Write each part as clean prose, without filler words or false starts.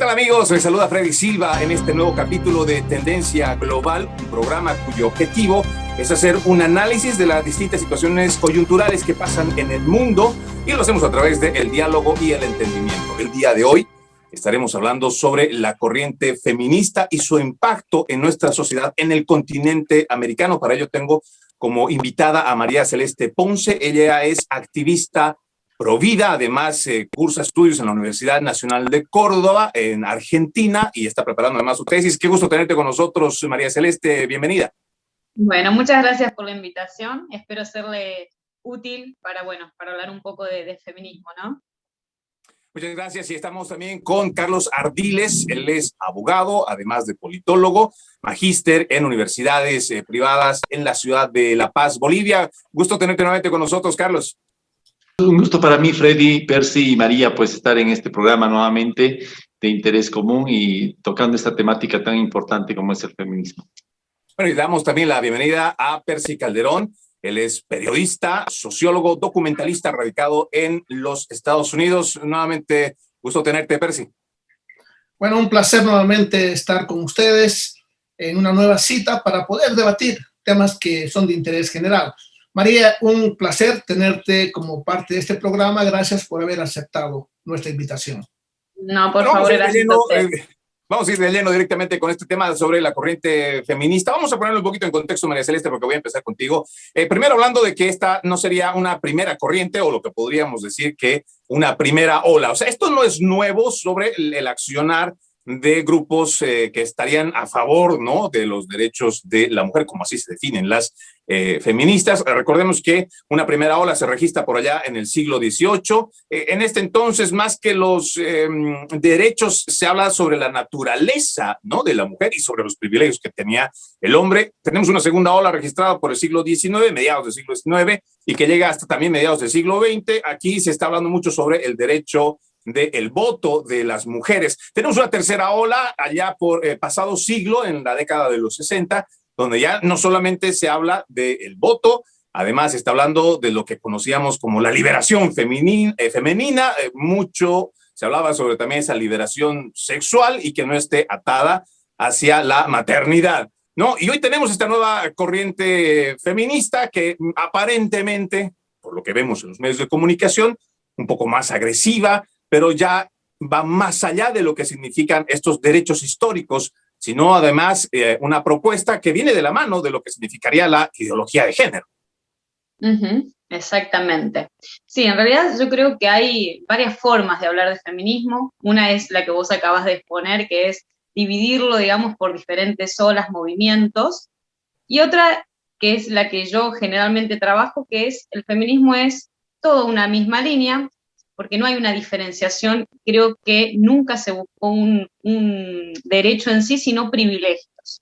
tal amigos? Les saluda Freddy Silva en este nuevo capítulo de Tendencia Global, un programa cuyo objetivo es hacer un análisis de las distintas situaciones coyunturales que pasan en el mundo y lo hacemos a través del diálogo y el entendimiento. El día de hoy estaremos hablando sobre la corriente feminista y su impacto en nuestra sociedad en el continente americano. Para ello tengo como invitada a María Celeste Ponce. Ella es activista provida, además cursa estudios en la Universidad Nacional de Córdoba, en Argentina, y está preparando además su tesis. Qué gusto tenerte con nosotros, María Celeste, bienvenida. Bueno, muchas gracias por la invitación. Espero serle útil para hablar un poco de feminismo, ¿no? Muchas gracias, y estamos también con Carlos Ardiles. Él es abogado, además de politólogo, magíster en universidades privadas en la ciudad de La Paz, Bolivia. Gusto tenerte nuevamente con nosotros, Carlos. Un gusto para mí, Freddy, Percy y María, pues estar en este programa nuevamente de interés común y tocando esta temática tan importante como es el feminismo. Bueno, y damos también la bienvenida a Percy Calderón. Él es periodista, sociólogo, documentalista radicado en los Estados Unidos. Nuevamente, gusto tenerte, Percy. Bueno, un placer nuevamente estar con ustedes en una nueva cita para poder debatir temas que son de interés general. María, un placer tenerte como parte de este programa. Gracias por haber aceptado nuestra invitación. No, por favor, gracias a usted. Vamos a ir de lleno directamente con este tema sobre la corriente feminista. Vamos a ponerlo un poquito en contexto, María Celeste, porque voy a empezar contigo. Primero hablando de que esta no sería una primera corriente, o lo que podríamos decir que una primera ola. O sea, esto no es nuevo sobre el accionar de grupos que estarían a favor, ¿no?, de los derechos de la mujer, como así se definen las feministas. Recordemos que una primera ola se registra por allá en el siglo XVIII. En este entonces, más que los derechos, se habla sobre la naturaleza, ¿no?, de la mujer y sobre los privilegios que tenía el hombre. Tenemos una segunda ola registrada por el siglo XIX, mediados del siglo XIX, y que llega hasta también mediados del siglo XX. Aquí se está hablando mucho sobre el derecho del voto de las mujeres. Tenemos una tercera ola allá por pasado siglo, en la década de los 60, donde ya no solamente se habla del voto, además se está hablando de lo que conocíamos como la liberación femenina. Mucho se hablaba sobre también esa liberación sexual y que no esté atada hacia la maternidad, ¿no? Y hoy tenemos esta nueva corriente feminista que aparentemente, por lo que vemos en los medios de comunicación, un poco más agresiva, pero ya va más allá de lo que significan estos derechos históricos, sino además una propuesta que viene de la mano de lo que significaría la ideología de género. Exactamente. Sí, en realidad yo creo que hay varias formas de hablar de feminismo. Una es la que vos acabas de exponer, que es dividirlo, digamos, por diferentes olas, movimientos, y otra que es la que yo generalmente trabajo, que es el feminismo es toda una misma línea, porque no hay una diferenciación. Creo que nunca se buscó un derecho en sí, sino privilegios.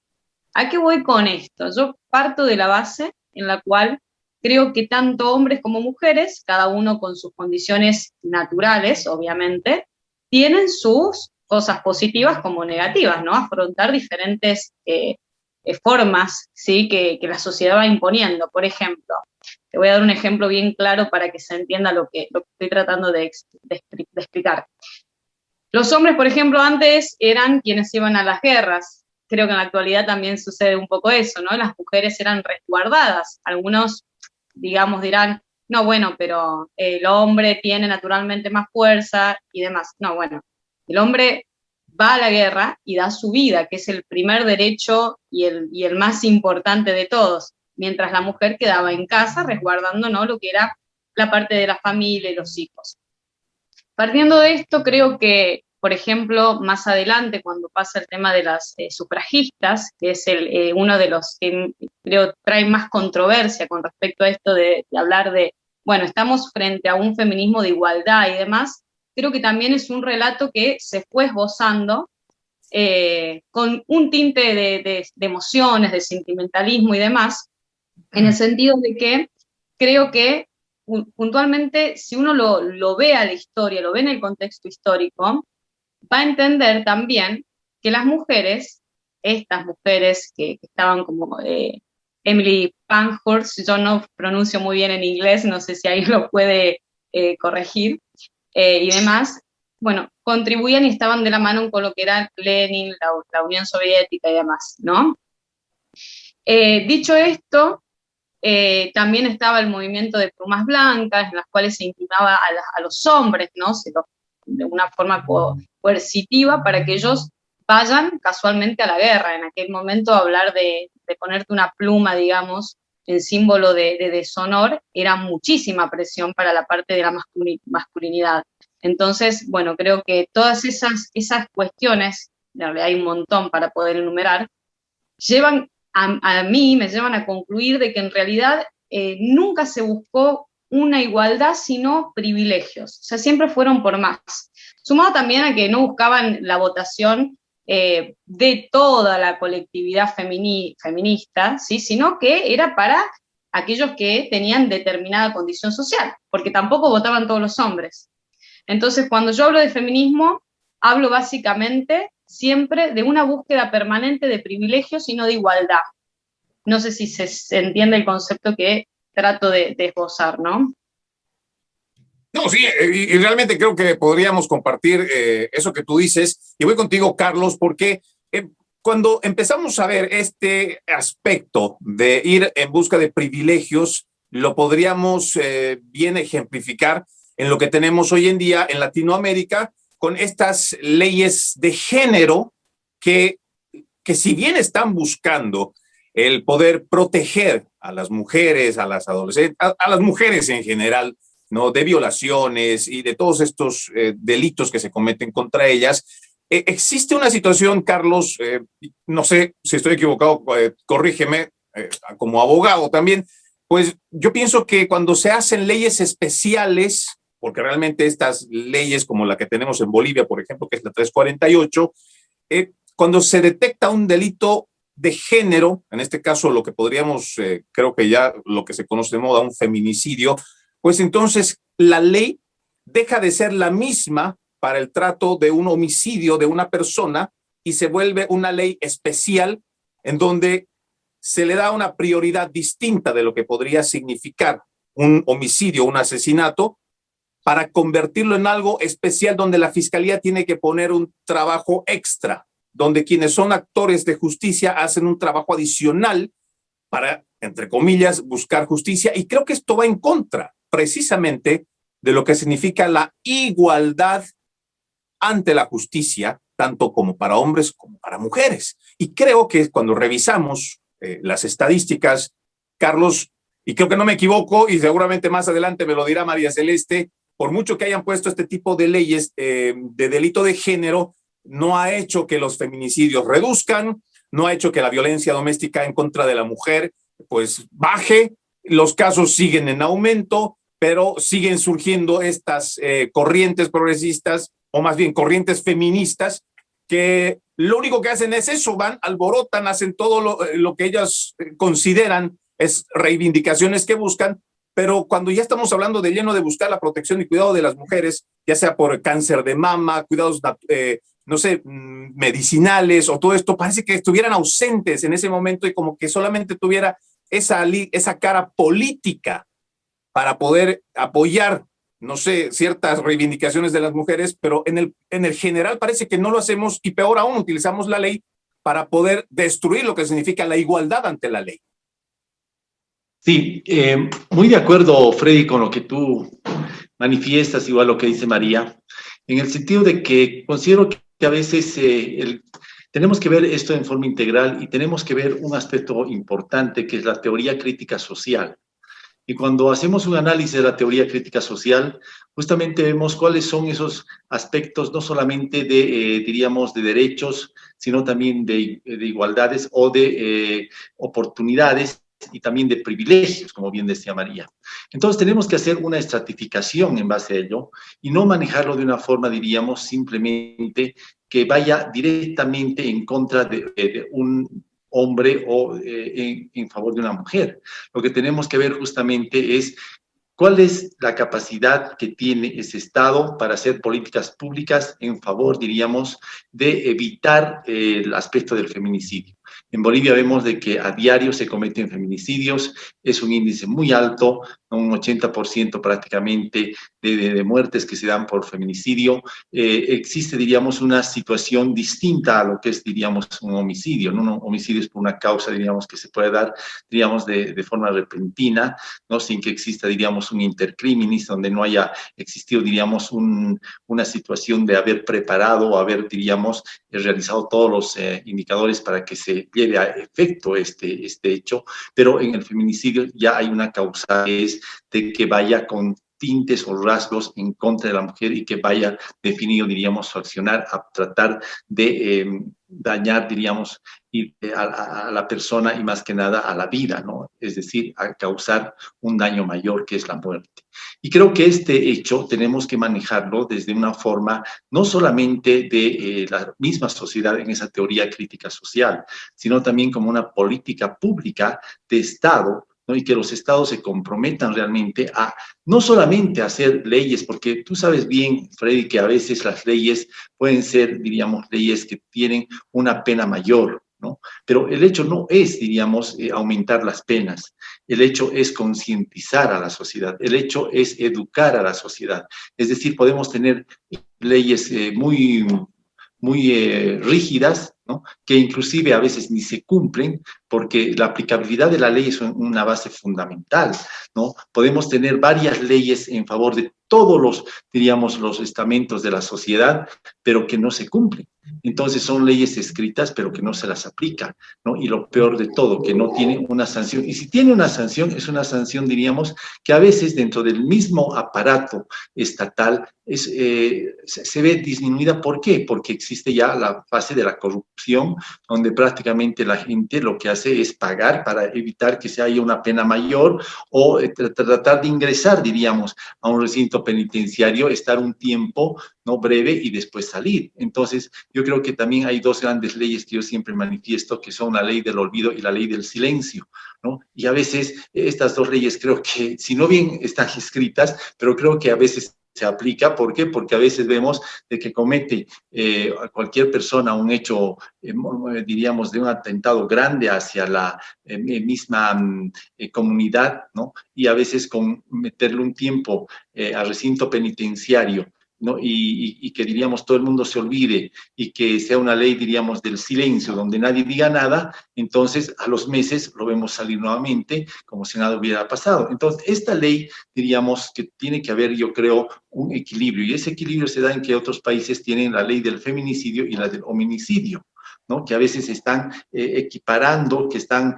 ¿A qué voy con esto? Yo parto de la base en la cual creo que tanto hombres como mujeres, cada uno con sus condiciones naturales, obviamente, tienen sus cosas positivas como negativas, ¿no? Afrontar diferentes formas, ¿sí?, que la sociedad va imponiendo. Por ejemplo, te voy a dar un ejemplo bien claro para que se entienda lo que estoy tratando de explicar. Los hombres, por ejemplo, antes eran quienes iban a las guerras. Creo que en la actualidad también sucede un poco eso, ¿no? Las mujeres eran resguardadas. Algunos, digamos, dirán, no, bueno, pero el hombre tiene naturalmente más fuerza y demás. No, bueno, el hombre va a la guerra y da su vida, que es el primer derecho y el más importante de todos, mientras la mujer quedaba en casa resguardando, ¿no?, lo que era la parte de la familia y los hijos. Partiendo de esto, creo que, por ejemplo, más adelante, cuando pasa el tema de las sufragistas, que es uno de los que creo trae más controversia con respecto a esto de hablar de, bueno, estamos frente a un feminismo de igualdad y demás, creo que también es un relato que se fue esbozando con un tinte de emociones, de sentimentalismo y demás, en el sentido de que creo que puntualmente, si uno lo ve a la historia, lo ve en el contexto histórico, va a entender también que las mujeres, estas mujeres que estaban como Emily Pankhurst, yo no pronuncio muy bien en inglés, no sé si ahí lo puede corregir, y demás, bueno, contribuían y estaban de la mano con lo que era Lenin, la Unión Soviética y demás, ¿no? Dicho esto, también estaba el movimiento de plumas blancas, en las cuales se intimaba a los hombres, ¿no? De una forma coercitiva para que ellos vayan casualmente a la guerra. En aquel momento hablar de ponerte una pluma, digamos, en símbolo de deshonor, era muchísima presión para la parte de la masculinidad. Entonces, bueno, creo que todas esas cuestiones, en realidad hay un montón para poder enumerar, llevan a mí, me llevan a concluir de que en realidad nunca se buscó una igualdad, sino privilegios. O sea, siempre fueron por más. Sumado también a que no buscaban la votación de toda la colectividad feminista, ¿sí? Sino que era para aquellos que tenían determinada condición social, porque tampoco votaban todos los hombres. Entonces, cuando yo hablo de feminismo, hablo básicamente siempre de una búsqueda permanente de privilegios y no de igualdad. No sé si se entiende el concepto que trato de esbozar, ¿no? No, sí, y realmente creo que podríamos compartir eso que tú dices. Y voy contigo, Carlos, porque cuando empezamos a ver este aspecto de ir en busca de privilegios, lo podríamos bien ejemplificar en lo que tenemos hoy en día en Latinoamérica, con estas leyes de género que si bien están buscando el poder proteger a las mujeres, a las adolescentes, a las mujeres en general, ¿no? De violaciones y de todos estos delitos que se cometen contra ellas, existe una situación, Carlos, no sé si estoy equivocado, corrígeme, como abogado también, pues yo pienso que cuando se hacen leyes especiales, porque realmente estas leyes como la que tenemos en Bolivia, por ejemplo, que es la 348, cuando se detecta un delito de género, en este caso lo que podríamos, creo que ya lo que se conoce de moda, un feminicidio, pues entonces la ley deja de ser la misma para el trato de un homicidio de una persona y se vuelve una ley especial en donde se le da una prioridad distinta de lo que podría significar un homicidio, un asesinato, para convertirlo en algo especial donde la fiscalía tiene que poner un trabajo extra, donde quienes son actores de justicia hacen un trabajo adicional para, entre comillas, buscar justicia. Y creo que esto va en contra precisamente de lo que significa la igualdad ante la justicia, tanto como para hombres como para mujeres. Y creo que cuando revisamos las estadísticas, Carlos, y creo que no me equivoco, y seguramente más adelante me lo dirá María Celeste, por mucho que hayan puesto este tipo de leyes de delito de género, no ha hecho que los feminicidios reduzcan, no ha hecho que la violencia doméstica en contra de la mujer pues baje, los casos siguen en aumento, pero siguen surgiendo estas corrientes progresistas, o más bien corrientes feministas, que lo único que hacen es eso, van, alborotan, hacen todo lo que ellas consideran es reivindicaciones que buscan, pero cuando ya estamos hablando de lleno de buscar la protección y cuidado de las mujeres, ya sea por cáncer de mama, cuidados, no sé, medicinales o todo esto, parece que estuvieran ausentes en ese momento y como que solamente tuviera esa cara política para poder apoyar, no sé, ciertas reivindicaciones de las mujeres, pero en el general parece que no lo hacemos y peor aún, utilizamos la ley para poder destruir lo que significa la igualdad ante la ley. Sí, muy de acuerdo, Freddy, con lo que tú manifiestas, igual lo que dice María, en el sentido de que considero que a veces tenemos que ver esto en forma integral y tenemos que ver un aspecto importante que es la teoría crítica social. Y cuando hacemos un análisis de la teoría crítica social, justamente vemos cuáles son esos aspectos no solamente diríamos, de derechos, sino también de igualdades o de oportunidades y también de privilegios, como bien decía María. Entonces tenemos que hacer una estratificación en base a ello y no manejarlo de una forma, diríamos, simplemente que vaya directamente en contra de un hombre o en favor de una mujer. Lo que tenemos que ver justamente es cuál es la capacidad que tiene ese Estado para hacer políticas públicas en favor, diríamos, de evitar el aspecto del feminicidio. En Bolivia vemos de que a diario se cometen feminicidios, es un índice muy alto, ¿no? Un 80% prácticamente de muertes que se dan por feminicidio. Existe, diríamos, una situación distinta a lo que es, diríamos, un homicidio, ¿no? Un homicidio es por una causa, diríamos, que se puede dar, diríamos, de forma repentina, ¿no? Sin que exista, diríamos, un intercriminis, donde no haya existido, diríamos, una situación de haber preparado o haber, diríamos, realizado todos los indicadores para que se lleve a efecto este hecho, pero en el feminicidio ya hay una causa que es de que vaya con tintes o rasgos en contra de la mujer y que vaya definido, diríamos, su accionar a tratar de dañar, diríamos, a la persona y más que nada a la vida, ¿no? Es decir, a causar un daño mayor que es la muerte. Y creo que este hecho tenemos que manejarlo desde una forma no solamente de la misma sociedad en esa teoría crítica social, sino también como una política pública de Estado, ¿no? Y que los estados se comprometan realmente a no solamente hacer leyes, porque tú sabes bien, Freddy, que a veces las leyes pueden ser, diríamos, leyes que tienen una pena mayor, ¿no? Pero el hecho no es, diríamos, aumentar las penas. El hecho es concientizar a la sociedad. El hecho es educar a la sociedad. Es decir, podemos tener leyes muy rígidas, ¿no? Que inclusive a veces ni se cumplen, porque la aplicabilidad de la ley es una base fundamental, ¿no? Podemos tener varias leyes en favor de todos los, diríamos, los estamentos de la sociedad, pero que no se cumplen. Entonces son leyes escritas, pero que no se las aplica, ¿no? Y lo peor de todo, que no tiene una sanción. Y si tiene una sanción, es una sanción, diríamos, que a veces dentro del mismo aparato estatal se ve disminuida. ¿Por qué? Porque existe ya la fase de la corrupción, donde prácticamente la gente lo que hace es pagar para evitar que se haya una pena mayor o tratar de ingresar, diríamos, a un recinto penitenciario, estar un tiempo, ¿no? Breve y después salir. Entonces, yo creo que también hay dos grandes leyes que yo siempre manifiesto, que son la ley del olvido y la ley del silencio, ¿no? Y a veces estas dos leyes creo que, si no bien están escritas, pero creo que a veces se aplica. ¿Por qué? Porque a veces vemos de que comete cualquier persona un hecho, diríamos, de un atentado grande hacia la misma comunidad, ¿no? Y a veces con meterle un tiempo al recinto penitenciario, ¿no? Y que, diríamos, todo el mundo se olvide y que sea una ley, diríamos, del silencio, donde nadie diga nada, entonces a los meses lo vemos salir nuevamente como si nada hubiera pasado. Entonces, esta ley, diríamos, que tiene que haber, yo creo, un equilibrio, y ese equilibrio se da en que otros países tienen la ley del feminicidio y la del hominicidio, ¿no? Que a veces están equiparando, que están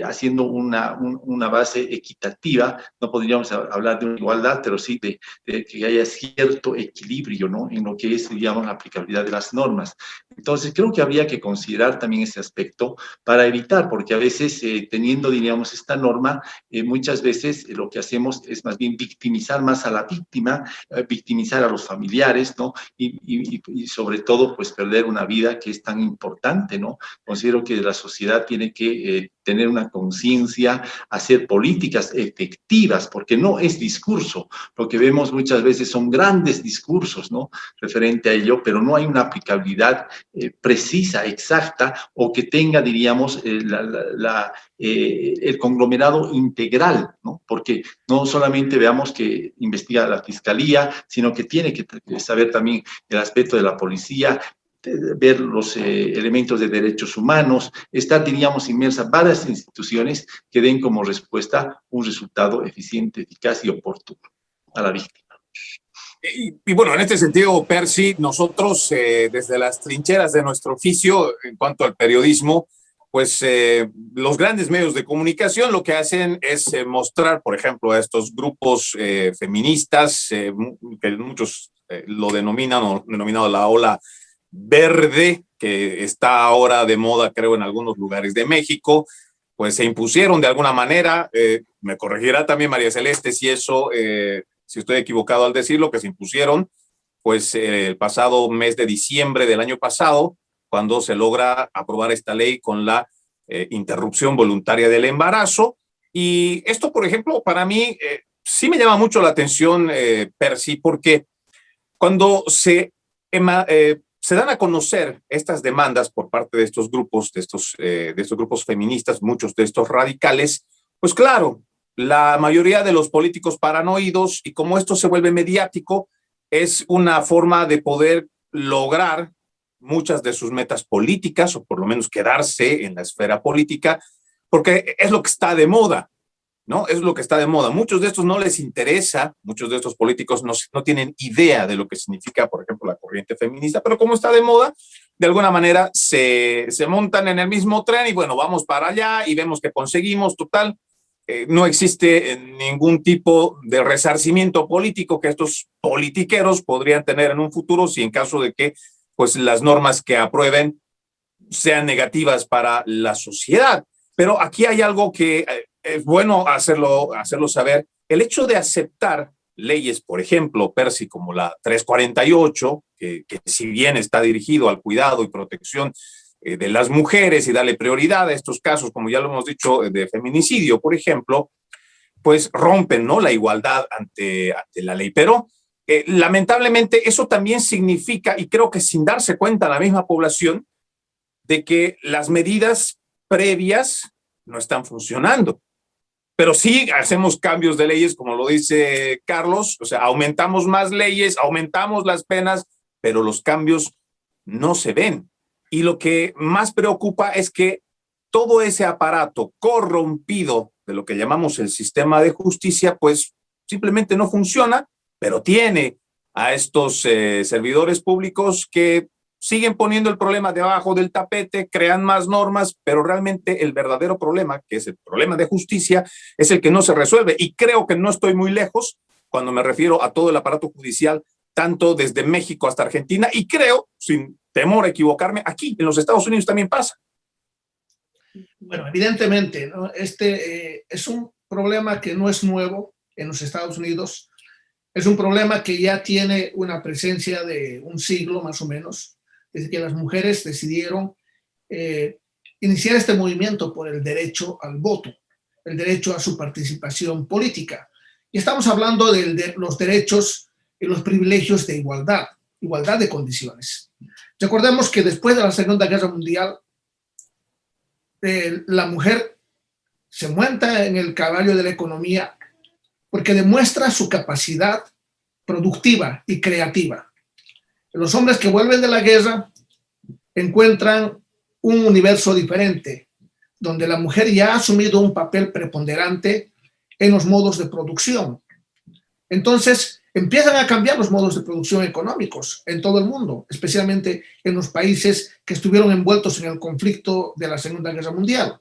haciendo una base equitativa. No podríamos hablar de una igualdad, pero sí de que haya cierto equilibrio, ¿no? En lo que es, digamos, la aplicabilidad de las normas. Entonces, creo que habría que considerar también ese aspecto para evitar, porque a veces teniendo, diríamos, esta norma, muchas veces lo que hacemos es más bien victimizar más a la víctima, victimizar a los familiares, ¿no? Y sobre todo, pues perder una vida que es tan importante, ¿no? Considero que la sociedad tiene que tener una conciencia, hacer políticas efectivas, porque no es discurso. Lo que vemos muchas veces son grandes discursos, ¿no? Referente a ello, pero no hay una aplicabilidad precisa, exacta, o que tenga, diríamos, el conglomerado integral, ¿no? Porque no solamente veamos que investiga la fiscalía, sino que tiene que saber también el aspecto de la policía, ver los elementos de derechos humanos, estar, diríamos, inmersas varias instituciones que den como respuesta un resultado eficiente, eficaz y oportuno a la víctima. Y bueno, en este sentido, Percy, nosotros desde las trincheras de nuestro oficio, en cuanto al periodismo, pues los grandes medios de comunicación lo que hacen es mostrar, por ejemplo, a estos grupos feministas, que muchos lo denominan o denominado la ola verde, que está ahora de moda, creo, en algunos lugares de México, pues se impusieron de alguna manera. Me corregirá también María Celeste si eso, si estoy equivocado al decirlo, que se impusieron, pues el pasado mes de diciembre del año pasado, cuando se logra aprobar esta ley con la interrupción voluntaria del embarazo. Y esto, por ejemplo, para mí sí me llama mucho la atención, Percy, porque cuando se dan a conocer estas demandas por parte de estos grupos, de estos grupos feministas, muchos de estos radicales, pues claro, la mayoría de los políticos paranoidos, y como esto se vuelve mediático, es una forma de poder lograr muchas de sus metas políticas, o por lo menos quedarse en la esfera política, porque es lo que está de moda, ¿no? Es lo que está de moda. Muchos de estos no les interesa, muchos de estos políticos no tienen idea de lo que significa, por ejemplo, la corriente feminista, pero como está de moda, de alguna manera se montan en el mismo tren y bueno, vamos para allá y vemos que conseguimos, total. No existe ningún tipo de resarcimiento político que estos politiqueros podrían tener en un futuro si en caso de que pues, las normas que aprueben sean negativas para la sociedad. Pero aquí hay algo que es bueno hacerlo saber. El hecho de aceptar leyes, por ejemplo, Percy, como la 348, que si bien está dirigido al cuidado y protección de las mujeres y darle prioridad a estos casos, como ya lo hemos dicho, de feminicidio, por ejemplo, pues rompen, ¿no?, la igualdad ante la ley. Pero lamentablemente eso también significa, y creo que sin darse cuenta la misma población, de que las medidas previas no están funcionando. Pero sí hacemos cambios de leyes, como lo dice Carlos, o sea, aumentamos más leyes, aumentamos las penas, pero los cambios no se ven. Y lo que más preocupa es que todo ese aparato corrompido de lo que llamamos el sistema de justicia, pues simplemente no funciona, pero tiene a estos servidores públicos que siguen poniendo el problema debajo del tapete, crean más normas, pero realmente el verdadero problema, que es el problema de justicia, es el que no se resuelve. Y creo que no estoy muy lejos cuando me refiero a todo el aparato judicial, tanto desde México hasta Argentina, y creo, sin temor a equivocarme, aquí en los Estados Unidos también pasa. Bueno, evidentemente, ¿no? Es un problema que no es nuevo en los Estados Unidos, es un problema que ya tiene una presencia de un siglo más o menos, desde que las mujeres decidieron iniciar este movimiento por el derecho al voto, el derecho a su participación política. Y estamos hablando de los derechos y los privilegios de igualdad de condiciones. Recordemos que después de la Segunda Guerra Mundial, la mujer se monta en el caballo de la economía porque demuestra su capacidad productiva y creativa. Los hombres que vuelven de la guerra encuentran un universo diferente, donde la mujer ya ha asumido un papel preponderante en los modos de producción. Entonces, empiezan a cambiar los modos de producción económicos en todo el mundo, especialmente en los países que estuvieron envueltos en el conflicto de la Segunda Guerra Mundial.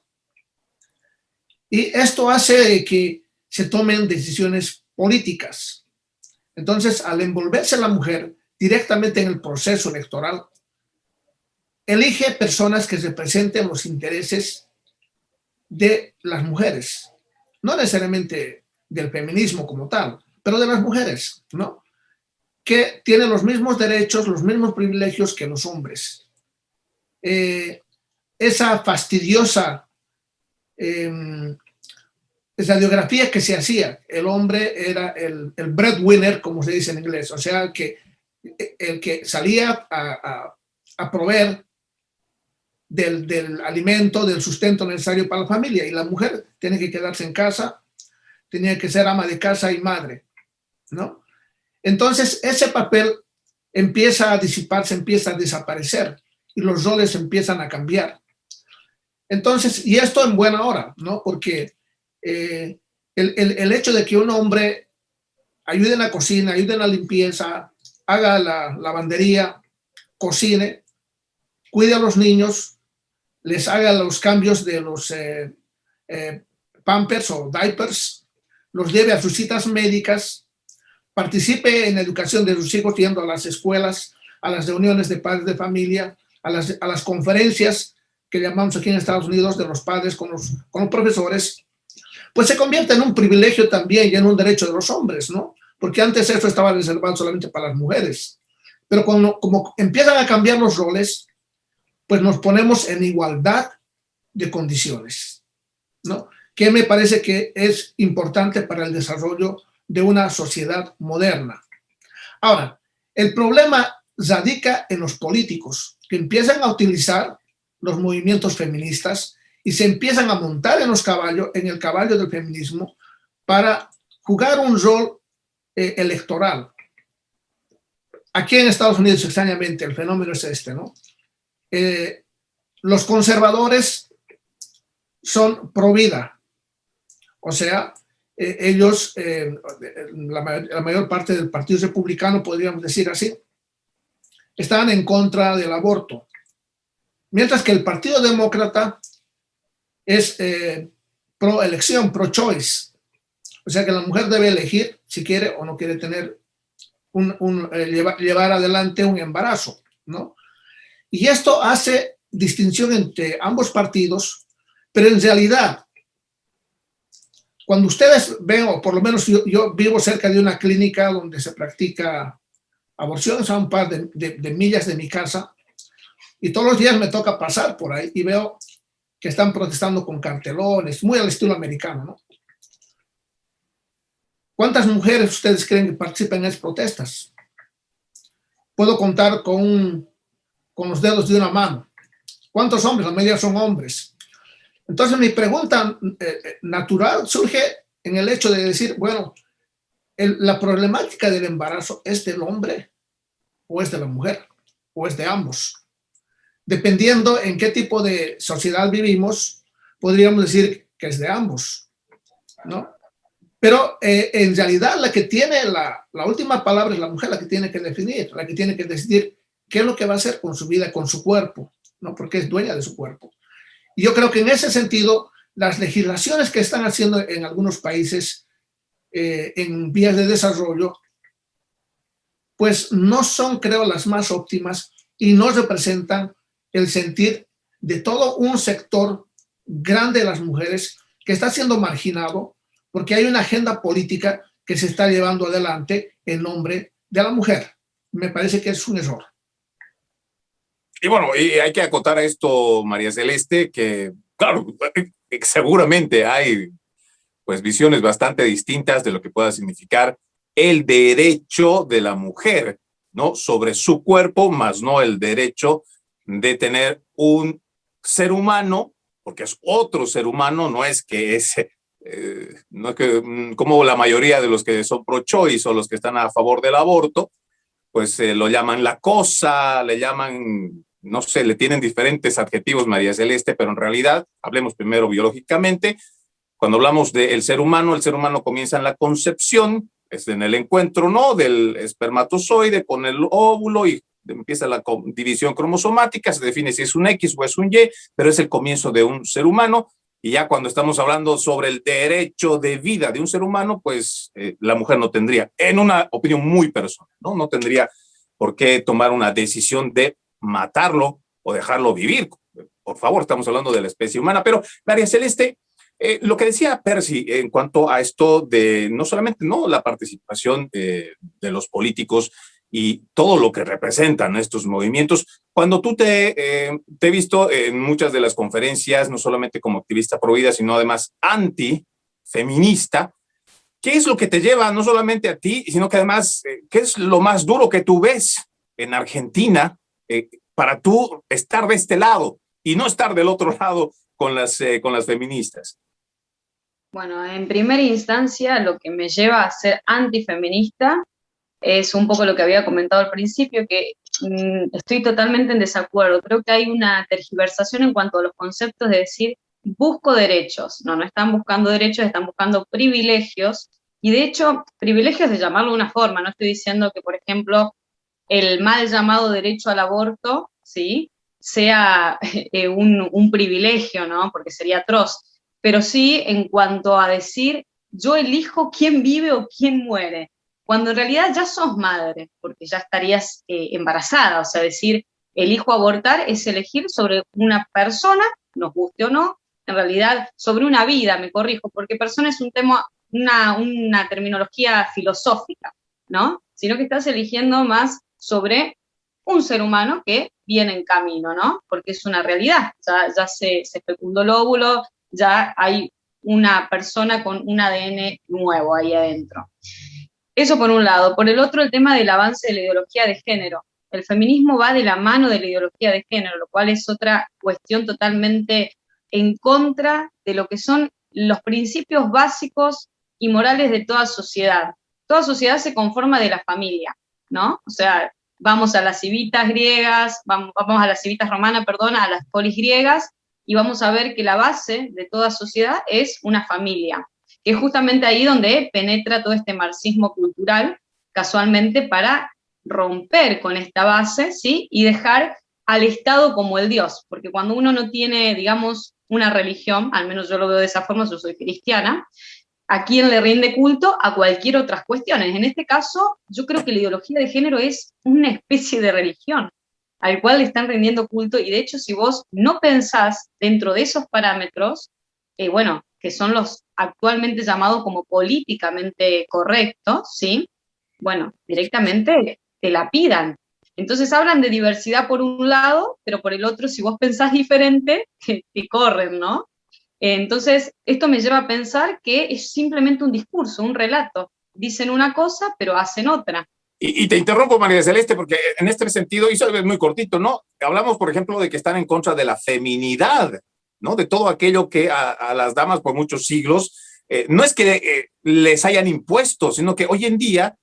Y esto hace que se tomen decisiones políticas. Entonces, al envolverse la mujer directamente en el proceso electoral, elige personas que representen los intereses de las mujeres, no necesariamente del feminismo como tal, pero de las mujeres, ¿no?, que tienen los mismos derechos, los mismos privilegios que los hombres. Esa fastidiosa radiografía que se hacía, el hombre era el breadwinner, como se dice en inglés, o sea, el que salía a proveer del alimento, del sustento necesario para la familia, y la mujer tiene que quedarse en casa, tenía que ser ama de casa y madre, ¿no? Entonces ese papel empieza a disiparse, empieza a desaparecer y los roles empiezan a cambiar. Entonces, y esto en buena hora, ¿no? Porque el hecho de que un hombre ayude en la cocina, ayude en la limpieza, haga la lavandería, cocine, cuide a los niños, les haga los cambios de los pampers o diapers, los lleve a sus citas médicas, participe en la educación de sus hijos yendo a las escuelas, a las reuniones de padres de familia, a las conferencias que llamamos aquí en Estados Unidos de los padres con los profesores, pues se convierte en un privilegio también y en un derecho de los hombres, ¿no? Porque antes eso estaba reservado solamente para las mujeres. Pero como empiezan a cambiar los roles, pues nos ponemos en igualdad de condiciones, ¿no? Que me parece que es importante para el desarrollo de una sociedad moderna. Ahora, el problema radica en los políticos, que empiezan a utilizar los movimientos feministas y se empiezan a montar en el caballo del feminismo para jugar un rol electoral. Aquí en Estados Unidos, extrañamente, el fenómeno es este, ¿no? Los conservadores son pro vida, o sea, ellos, la mayor parte del Partido Republicano, podríamos decir así, están en contra del aborto, mientras que el Partido Demócrata es pro elección, pro choice, o sea que la mujer debe elegir si quiere o no quiere tener llevar adelante un embarazo, ¿no? Y esto hace distinción entre ambos partidos, pero en realidad, cuando ustedes ven, o por lo menos yo vivo cerca de una clínica donde se practica aborciones a un par de millas de mi casa, y todos los días me toca pasar por ahí y veo que están protestando con cartelones, muy al estilo americano, ¿no? ¿Cuántas mujeres ustedes creen que participan en esas protestas? Puedo contar con los dedos de una mano. ¿Cuántos hombres? La mayoría son hombres. Entonces mi pregunta natural surge en el hecho de decir, bueno, la problemática del embarazo ¿es del hombre o es de la mujer o es de ambos? Dependiendo en qué tipo de sociedad vivimos, podríamos decir que es de ambos, ¿no? Pero en realidad la que tiene la última palabra es la mujer, la que tiene que definir, la que tiene que decidir qué es lo que va a hacer con su vida, con su cuerpo, ¿no? Porque es dueña de su cuerpo. Y yo creo que en ese sentido, las legislaciones que están haciendo en algunos países en vías de desarrollo, pues no son, creo, las más óptimas y no representan el sentir de todo un sector grande de las mujeres que está siendo marginado porque hay una agenda política que se está llevando adelante en nombre de la mujer. Me parece que es un error. Y bueno, y hay que acotar a esto, María Celeste, que claro, seguramente hay pues visiones bastante distintas de lo que pueda significar el derecho de la mujer, ¿no? Sobre su cuerpo, más no el derecho de tener un ser humano, porque es otro ser humano, no es que no es que como la mayoría de los que son pro-choice o los que están a favor del aborto, pues lo llaman la cosa, le llaman, no sé, le tienen diferentes adjetivos, María Celeste, pero en realidad, hablemos primero biológicamente. Cuando hablamos del ser humano, el ser humano comienza en la concepción, es en el encuentro, ¿no? Del espermatozoide con el óvulo y empieza la división cromosomática, se define si es un X o es un Y, pero es el comienzo de un ser humano. Y ya cuando estamos hablando sobre el derecho de vida de un ser humano, pues la mujer no tendría, en una opinión muy personal, ¿no? No tendría por qué tomar una decisión de matarlo o dejarlo vivir. Por favor, estamos hablando de la especie humana. Pero, María Celeste, lo que decía Percy en cuanto a esto de no solamente no la participación de los políticos y todo lo que representan estos movimientos, cuando tú te he visto en muchas de las conferencias, no solamente como activista pro vida, sino además antifeminista, ¿qué es lo que te lleva no solamente a ti, sino que además, qué es lo más duro que tú ves en Argentina para tú estar de este lado y no estar del otro lado con las feministas? Bueno, en primera instancia, lo que me lleva a ser antifeminista es un poco lo que había comentado al principio, que estoy totalmente en desacuerdo. Creo que hay una tergiversación en cuanto a los conceptos de decir, busco derechos. No están buscando derechos, están buscando privilegios. Y de hecho, privilegios de llamarlo de una forma. No estoy diciendo que, por ejemplo, el mal llamado derecho al aborto, ¿sí?, sea un privilegio, ¿no? Porque sería atroz. Pero sí en cuanto a decir, yo elijo quién vive o quién muere, cuando en realidad ya sos madre, porque ya estarías embarazada. O sea, decir, elijo abortar es elegir sobre una persona, nos guste o no, en realidad sobre una vida, me corrijo, porque persona es un tema, una terminología filosófica, ¿no? Sino que estás eligiendo más sobre un ser humano que viene en camino, ¿no? Porque es una realidad, ya se fecundó el óvulo, ya hay una persona con un ADN nuevo ahí adentro. Eso por un lado. Por el otro, el tema del avance de la ideología de género. El feminismo va de la mano de la ideología de género, lo cual es otra cuestión totalmente en contra de lo que son los principios básicos y morales de toda sociedad. Toda sociedad se conforma de la familia, ¿no? O sea, vamos a las civitas griegas, vamos a las civitas romanas, perdón, a las polis griegas, y vamos a ver que la base de toda sociedad es una familia, que es justamente ahí donde penetra todo este marxismo cultural, casualmente para romper con esta base, ¿sí? Y dejar al Estado como el Dios, porque cuando uno no tiene, digamos, una religión, al menos yo lo veo de esa forma, yo soy cristiana, ¿a quién le rinde culto? A cualquier otras cuestiones. En este caso, yo creo que la ideología de género es una especie de religión al cual le están rindiendo culto, y de hecho, si vos no pensás dentro de esos parámetros, bueno, que son los actualmente llamados como políticamente correctos, ¿sí? Bueno, directamente te la pidan. Entonces hablan de diversidad por un lado, pero por el otro, si vos pensás diferente, te corren, ¿no? Entonces, esto me lleva a pensar que es simplemente un discurso, un relato. Dicen una cosa, pero hacen otra. Y te interrumpo, María Celeste, porque en este sentido, y eso es muy cortito, ¿no? Hablamos, por ejemplo, de que están en contra de la feminidad, ¿no? De todo aquello que a las damas por muchos siglos, no es que les hayan impuesto, sino que hoy en día,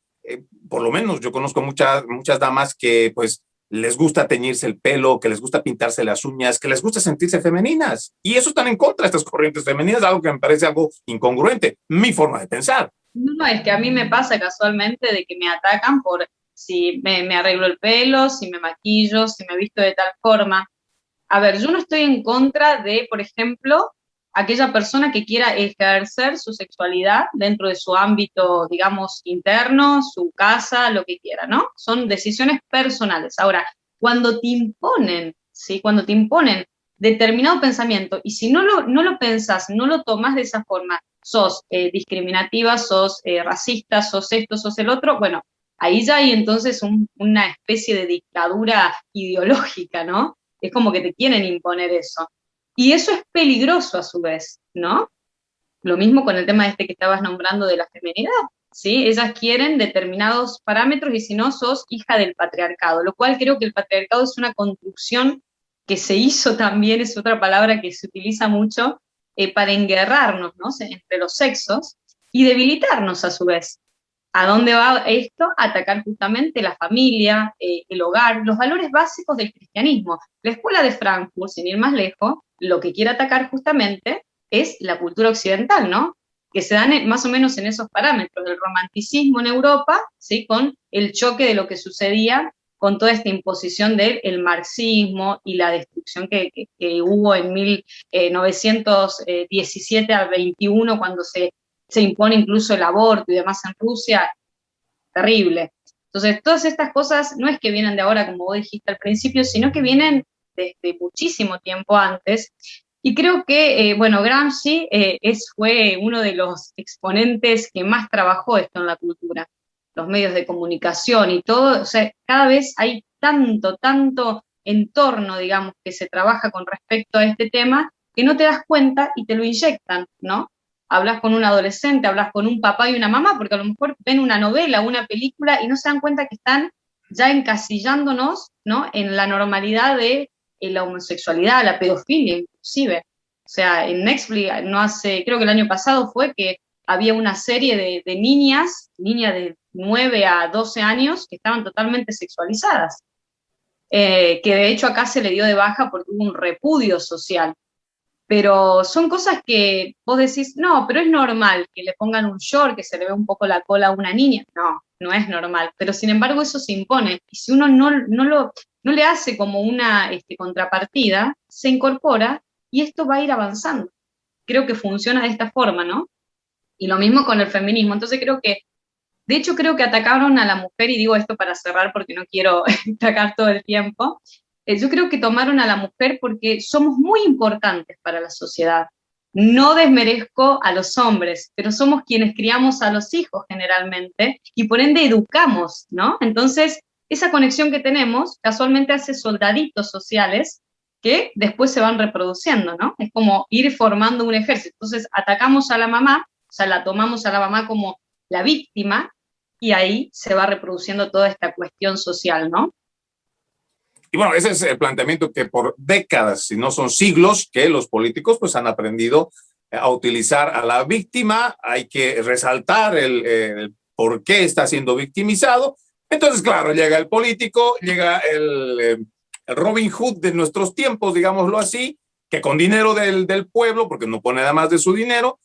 por lo menos yo conozco muchas damas que pues les gusta teñirse el pelo, que les gusta pintarse las uñas, que les gusta sentirse femeninas. Y eso están en contra de estas corrientes femeninas, algo que me parece algo incongruente, mi forma de pensar. No, es que a mí me pasa casualmente de que me atacan por si me arreglo el pelo, si me maquillo, si me visto de tal forma. A ver, yo no estoy en contra de, por ejemplo, aquella persona que quiera ejercer su sexualidad dentro de su ámbito, digamos, interno, su casa, lo que quiera, ¿no? Son decisiones personales. Ahora, cuando te imponen, ¿sí? Cuando te imponen determinado pensamiento, y si no lo pensás, no lo tomás de esa forma, sos discriminativa, sos racista, sos esto, sos el otro, bueno, ahí ya hay entonces una especie de dictadura ideológica, ¿no? Es como que te quieren imponer eso. Y eso es peligroso a su vez, ¿no? Lo mismo con el tema este que estabas nombrando de la feminidad, ¿sí? Ellas quieren determinados parámetros y si no, sos hija del patriarcado, lo cual creo que el patriarcado es una construcción que se hizo también, es otra palabra que se utiliza mucho, para enguerrarnos, ¿no? Entre los sexos y debilitarnos a su vez. ¿A dónde va esto? Atacar justamente la familia, el hogar, los valores básicos del cristianismo. La escuela de Frankfurt, sin ir más lejos, lo que quiere atacar justamente es la cultura occidental, ¿no? Que se dan más o menos en esos parámetros, el romanticismo en Europa, ¿sí? Con el choque de lo que sucedía con toda esta imposición del marxismo y la destrucción que hubo en 1917 al 21, cuando se impone incluso el aborto y demás en Rusia, terrible. Entonces, todas estas cosas no es que vienen de ahora, como vos dijiste al principio, sino que vienen desde muchísimo tiempo antes. Y creo que, bueno, Gramsci fue uno de los exponentes que más trabajó esto en la cultura, los medios de comunicación y todo. O sea, cada vez hay tanto entorno, digamos, que se trabaja con respecto a este tema, que no te das cuenta y te lo inyectan, ¿no? Hablas con un adolescente, hablas con un papá y una mamá, porque a lo mejor ven una novela, una película, y no se dan cuenta que están ya encasillándonos, ¿no? En la normalidad de la homosexualidad, la pedofilia inclusive. O sea, en Netflix, creo que el año pasado fue que había una serie de niñas de 9 a 12 años, que estaban totalmente sexualizadas. Que de hecho acá se le dio de baja porque hubo un repudio social. Pero son cosas que vos decís, no, pero es normal que le pongan un short, que se le ve un poco la cola a una niña. No, no es normal. Pero sin embargo eso se impone. Y si uno no le hace como una contrapartida, se incorpora y esto va a ir avanzando. Creo que funciona de esta forma, ¿no? Y lo mismo con el feminismo. Entonces de hecho creo que atacaron a la mujer, y digo esto para cerrar porque no quiero atacar todo el tiempo. Yo creo que tomaron a la mujer porque somos muy importantes para la sociedad. No desmerezco a los hombres, pero somos quienes criamos a los hijos generalmente y por ende educamos, ¿no? Entonces, esa conexión que tenemos casualmente hace soldaditos sociales que después se van reproduciendo, ¿no? Es como ir formando un ejército. Entonces, atacamos a la mamá, o sea, la tomamos a la mamá como la víctima y ahí se va reproduciendo toda esta cuestión social, ¿no? Y bueno, ese es el planteamiento que por décadas, si no son siglos, que los políticos pues han aprendido a utilizar a la víctima, hay que resaltar el por qué está siendo victimizado. Entonces, claro, llega el político, llega el Robin Hood de nuestros tiempos, digámoslo así, que con dinero del pueblo, porque no pone nada más de su dinero,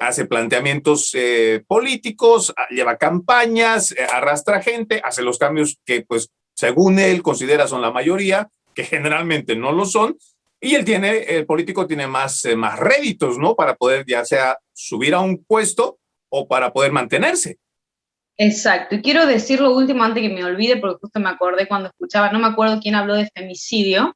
hace planteamientos políticos, lleva campañas, arrastra gente, hace los cambios que, pues, según él considera son la mayoría, que generalmente no lo son, y el político tiene más réditos, ¿no? Para poder ya sea subir a un puesto o para poder mantenerse. Exacto, y quiero decir lo último antes que me olvide, porque justo me acordé cuando escuchaba, no me acuerdo quién habló de femicidio.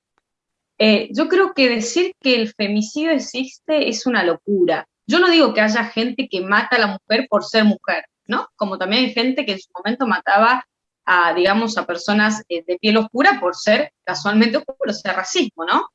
Yo creo que decir que el femicidio existe es una locura. Yo no digo que haya gente que mata a la mujer por ser mujer, ¿no? Como también hay gente que en su momento mataba a, digamos, a personas de piel oscura por ser casualmente oscuro, o sea, racismo, ¿no?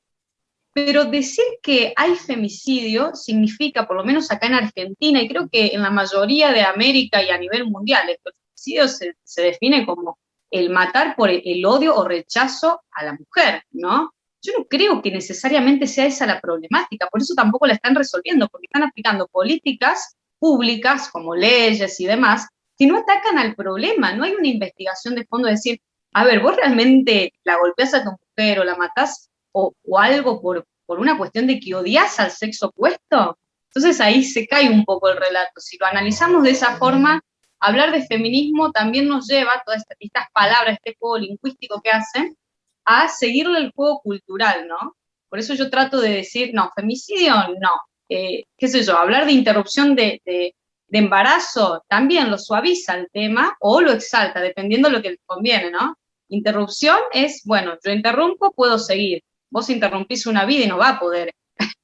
Pero decir que hay femicidio significa, por lo menos acá en Argentina, y creo que en la mayoría de América y a nivel mundial, el femicidio se define como el matar por el odio o rechazo a la mujer, ¿no? Yo no creo que necesariamente sea esa la problemática, por eso tampoco la están resolviendo, porque están aplicando políticas públicas como leyes y demás, que no atacan al problema, no hay una investigación de fondo de decir, a ver, vos realmente la golpeás a tu mujer o la matás o algo por una cuestión de que odias al sexo opuesto. Entonces ahí se cae un poco el relato. Si lo analizamos de esa forma, hablar de feminismo también nos lleva, todas estas palabras, este juego lingüístico que hacen, a seguirle el juego cultural, ¿no? Por eso yo trato de decir, no, femicidio no. Qué sé yo, hablar de interrupción de embarazo también lo suaviza el tema o lo exalta, dependiendo de lo que les conviene, ¿no? Interrupción es, bueno, yo interrumpo, puedo seguir. Vos interrumpís una vida y no va a poder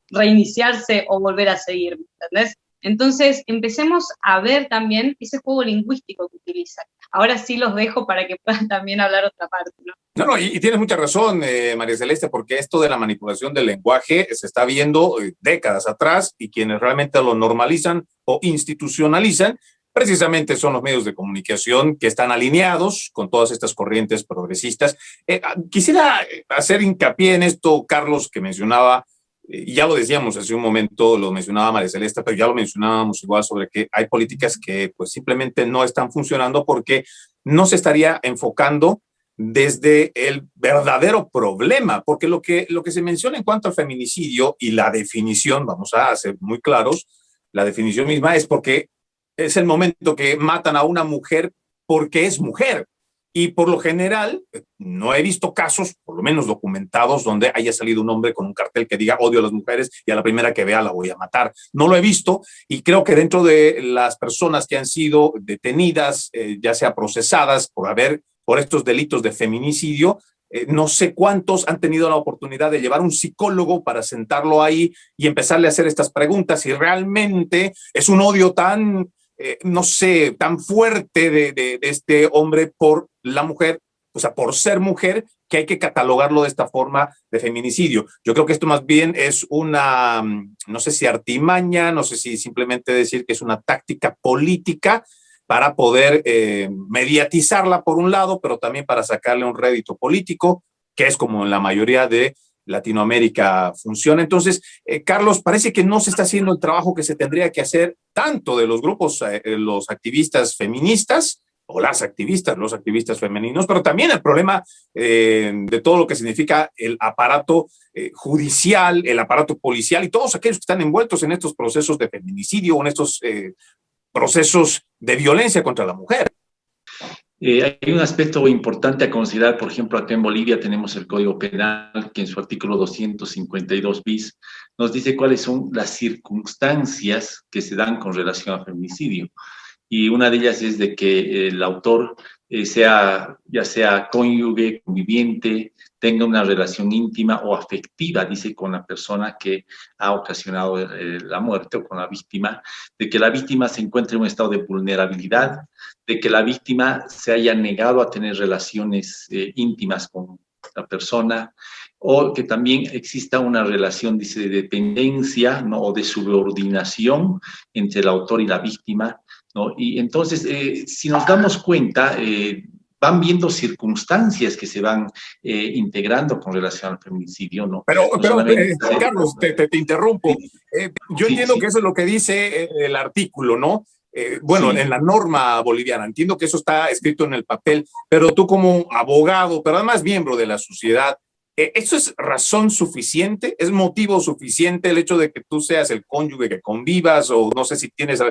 reiniciarse o volver a seguir, ¿entendés? Entonces, empecemos a ver también ese juego lingüístico que utilizan. Ahora sí los dejo para que puedan también hablar otra parte, ¿no? No, y tienes mucha razón, María Celeste, porque esto de la manipulación del lenguaje se está viendo décadas atrás y quienes realmente lo normalizan o institucionalizan precisamente son los medios de comunicación que están alineados con todas estas corrientes progresistas. Quisiera hacer hincapié en esto, Carlos, que mencionaba, y ya lo decíamos hace un momento, lo mencionaba María Celeste, pero ya lo mencionábamos igual sobre que hay políticas que pues simplemente no están funcionando porque no se estaría enfocando desde el verdadero problema, porque lo que se menciona en cuanto al feminicidio y la definición, vamos a ser muy claros, la definición misma es porque es el momento que matan a una mujer porque es mujer. Y por lo general, no he visto casos, por lo menos documentados, donde haya salido un hombre con un cartel que diga odio a las mujeres y a la primera que vea la voy a matar. No lo he visto y creo que dentro de las personas que han sido detenidas, ya sea procesadas por estos delitos de feminicidio, no sé cuántos han tenido la oportunidad de llevar un psicólogo para sentarlo ahí y empezarle a hacer estas preguntas si realmente es un odio tan... no sé, tan fuerte de este hombre por la mujer, o sea, por ser mujer, que hay que catalogarlo de esta forma de feminicidio. Yo creo que esto más bien es una, no sé si artimaña, no sé si simplemente decir que es una táctica política para poder mediatizarla por un lado, pero también para sacarle un rédito político, que es como en la mayoría de Latinoamérica funciona. Entonces, Carlos, parece que no se está haciendo el trabajo que se tendría que hacer tanto de los grupos, los activistas feministas o los activistas femeninos, pero también el problema de todo lo que significa el aparato judicial, el aparato policial y todos aquellos que están envueltos en estos procesos de feminicidio o en estos procesos de violencia contra la mujer. Hay un aspecto importante a considerar, por ejemplo, acá en Bolivia tenemos el Código Penal que en su artículo 252 bis nos dice cuáles son las circunstancias que se dan con relación a feminicidio. Y una de ellas es de que el autor ya sea cónyuge, conviviente, tenga una relación íntima o afectiva, dice, con la persona que ha ocasionado la muerte o con la víctima, de que la víctima se encuentre en un estado de vulnerabilidad, de que la víctima se haya negado a tener relaciones íntimas con la persona, o que también exista una relación, dice, de dependencia, ¿no? O de subordinación entre el autor y la víctima, ¿no? Y entonces, si nos damos cuenta, van viendo circunstancias que se van integrando con relación al feminicidio, ¿no? Pero solamente... Carlos, te interrumpo. Yo entiendo sí. que eso es lo que dice el artículo, ¿no? Bueno, Sí. en la norma boliviana, entiendo que eso está escrito en el papel, pero tú como abogado, pero además miembro de la sociedad, ¿eso es razón suficiente? ¿Es motivo suficiente el hecho de que tú seas el cónyuge que convivas o no sé si tienes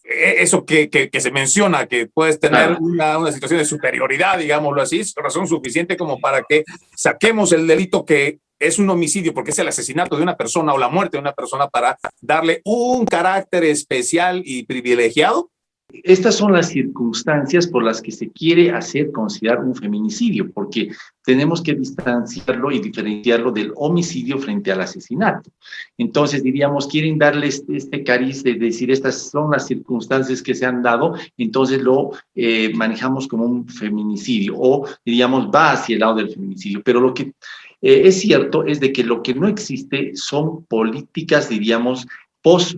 eso que se menciona, que puedes tener una situación de superioridad, digámoslo así, es razón suficiente como para que saquemos el delito que es un homicidio, porque es el asesinato de una persona o la muerte de una persona para darle un carácter especial y privilegiado? Estas son las circunstancias por las que se quiere hacer considerar un feminicidio, porque tenemos que distanciarlo y diferenciarlo del homicidio frente al asesinato. Entonces, diríamos, quieren darle este cariz de decir, estas son las circunstancias que se han dado, entonces lo manejamos como un feminicidio, o diríamos, va hacia el lado del feminicidio. Pero lo que es cierto es de que lo que no existe son políticas, diríamos, post.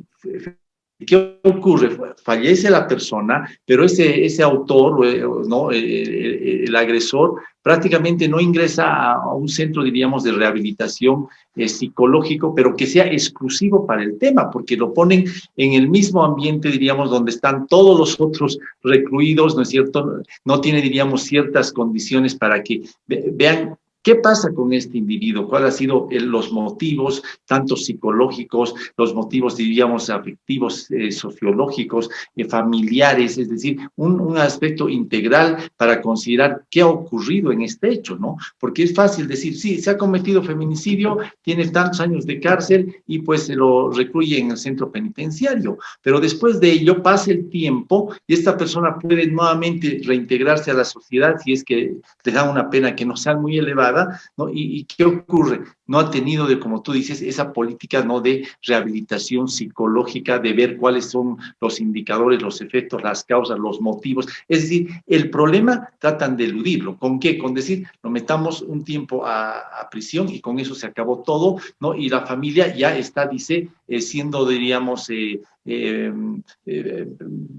¿Qué ocurre? Fallece la persona, pero ese autor, ¿no? El agresor, prácticamente no ingresa a un centro, diríamos, de rehabilitación psicológico, pero que sea exclusivo para el tema, porque lo ponen en el mismo ambiente, diríamos, donde están todos los otros recluidos, ¿no es cierto? No tiene, diríamos, ciertas condiciones para que vean ¿qué pasa con este individuo? ¿Cuáles han sido los motivos, tanto psicológicos, los motivos, diríamos, afectivos, sociológicos, familiares? Es decir, un aspecto integral para considerar qué ha ocurrido en este hecho, ¿no? Porque es fácil decir, sí, se ha cometido feminicidio, tiene tantos años de cárcel y pues se lo recluye en el centro penitenciario. Pero después de ello pasa el tiempo y esta persona puede nuevamente reintegrarse a la sociedad si es que le da una pena que no sea muy elevada, ¿no? ¿Y qué ocurre? No ha tenido, como tú dices, esa política, ¿no?, de rehabilitación psicológica, de ver cuáles son los indicadores, los efectos, las causas, los motivos. Es decir, el problema tratan de eludirlo. ¿Con qué? Con decir, lo metamos un tiempo a prisión y con eso se acabó todo, ¿no? Y la familia ya está, dice, siendo, diríamos,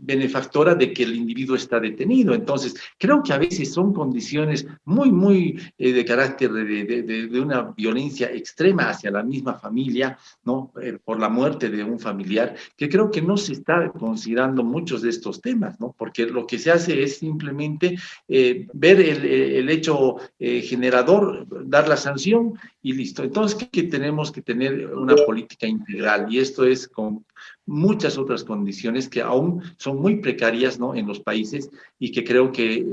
benefactora de que el individuo está detenido. Entonces, creo que a veces son condiciones muy de carácter de una violencia extrema hacia la misma familia, ¿no? Por la muerte de un familiar, que creo que no se está considerando muchos de estos temas, ¿no? Porque lo que se hace es simplemente ver el hecho generador, dar la sanción y listo. Entonces, que tenemos que tener una política integral y esto es con muchas otras condiciones que aún son muy precarias, ¿no?, en los países y que creo que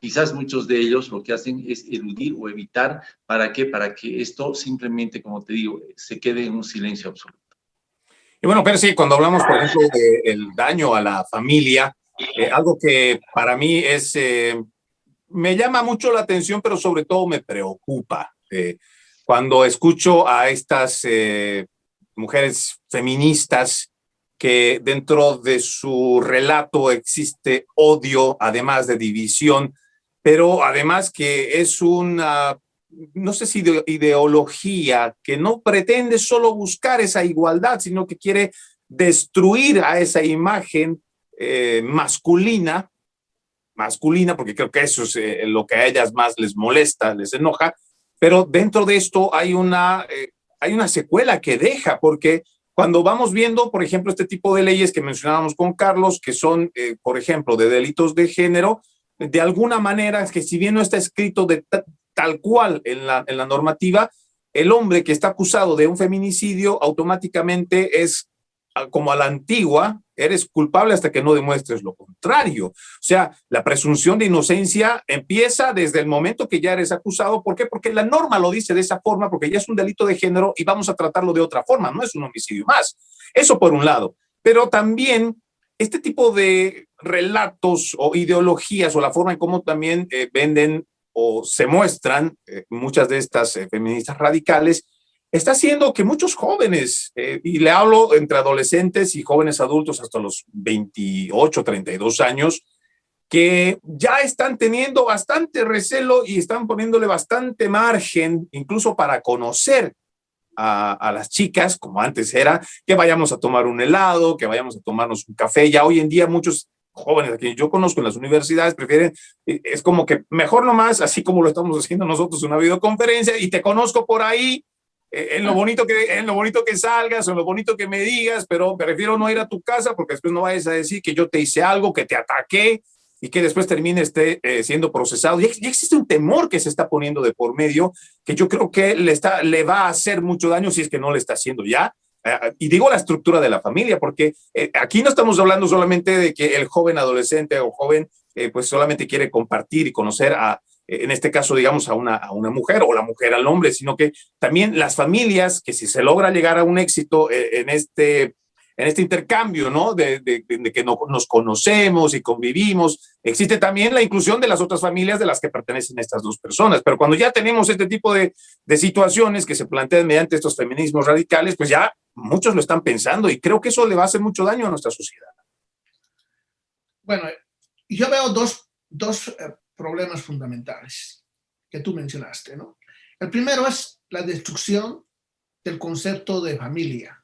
quizás muchos de ellos lo que hacen es eludir o evitar. ¿Para qué? Para que esto simplemente, como te digo, se quede en un silencio absoluto. Y bueno, pero sí, cuando hablamos, por ejemplo, del daño a la familia, algo que para mí es, me llama mucho la atención, pero sobre todo me preocupa. Cuando escucho a estas mujeres feministas que dentro de su relato existe odio, además de división, pero además que es una, no sé si ideología que no pretende solo buscar esa igualdad, sino que quiere destruir a esa imagen masculina, porque creo que eso es lo que a ellas más les molesta, les enoja, pero dentro de esto hay una secuela que deja, porque cuando vamos viendo, por ejemplo, este tipo de leyes que mencionábamos con Carlos, que son, por ejemplo, de delitos de género, de alguna manera, que si bien no está escrito tal cual en la normativa, el hombre que está acusado de un feminicidio automáticamente es como a la antigua, eres culpable hasta que no demuestres lo contrario. O sea, la presunción de inocencia empieza desde el momento que ya eres acusado. ¿Por qué? Porque la norma lo dice de esa forma, porque ya es un delito de género y vamos a tratarlo de otra forma, no es un homicidio más. Eso por un lado. Pero también este tipo de relatos o ideologías o la forma en cómo también venden o se muestran muchas de estas feministas radicales, está haciendo que muchos jóvenes, y le hablo entre adolescentes y jóvenes adultos hasta los 28, 32 años, que ya están teniendo bastante recelo y están poniéndole bastante margen, incluso para conocer a las chicas, como antes era, que vayamos a tomar un helado, que vayamos a tomarnos un café. Ya hoy en día muchos jóvenes a quienes yo conozco en las universidades prefieren, es como que mejor nomás, así como lo estamos haciendo nosotros, una videoconferencia, y te conozco por ahí, en lo bonito que salgas, en lo bonito que me digas, pero prefiero no ir a tu casa porque después no vayas a decir que yo te hice algo, que te ataqué y que después termine siendo procesado. Ya existe un temor que se está poniendo de por medio, que yo creo que le va a hacer mucho daño si es que no le está haciendo ya. Y digo la estructura de la familia, porque aquí no estamos hablando solamente de que el joven adolescente o joven pues solamente quiere compartir y conocer en este caso, digamos, a una mujer o la mujer al hombre, sino que también las familias, que si se logra llegar a un éxito en este intercambio, ¿no? De que nos conocemos y convivimos, existe también la inclusión de las otras familias de las que pertenecen estas dos personas. Pero cuando ya tenemos este tipo de situaciones que se plantean mediante estos feminismos radicales, pues ya muchos lo están pensando y creo que eso le va a hacer mucho daño a nuestra sociedad. Bueno, yo veo dos problemas fundamentales que tú mencionaste, ¿no? El primero es la destrucción del concepto de familia.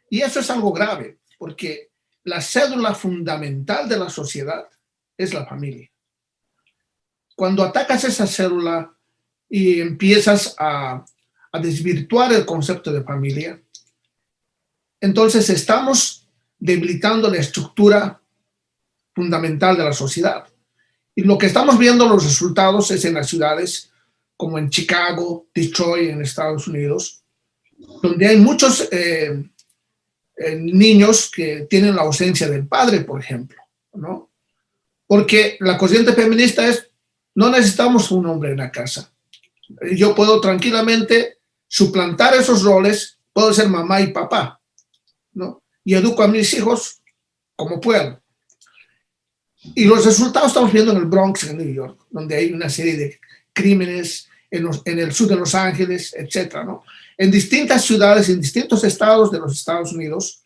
Y eso es algo grave, porque la cédula fundamental de la sociedad es la familia. Cuando atacas esa cédula y empiezas a desvirtuar el concepto de familia, entonces estamos debilitando la estructura fundamental de la sociedad. Y lo que estamos viendo los resultados es en las ciudades como en Chicago, Detroit, en Estados Unidos, donde hay muchos niños que tienen la ausencia del padre, por ejemplo, ¿no? Porque la corriente feminista es, no necesitamos un hombre en la casa. Yo puedo tranquilamente suplantar esos roles, puedo ser mamá y papá, ¿no? Y educo a mis hijos como puedo. Y los resultados estamos viendo en el Bronx, en New York, donde hay una serie de crímenes, en el sur de Los Ángeles, etcétera, ¿no? En distintas ciudades, en distintos estados de los Estados Unidos,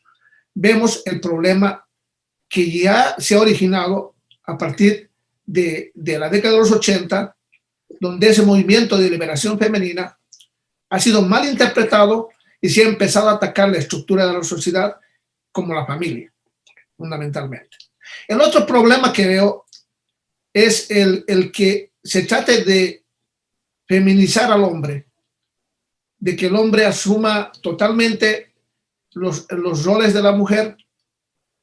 vemos el problema que ya se ha originado a partir de la década de los 80, donde ese movimiento de liberación femenina ha sido mal interpretado y se ha empezado a atacar la estructura de la sociedad como la familia, fundamentalmente. El otro problema que veo es el que se trate de feminizar al hombre, de que el hombre asuma totalmente los roles de la mujer.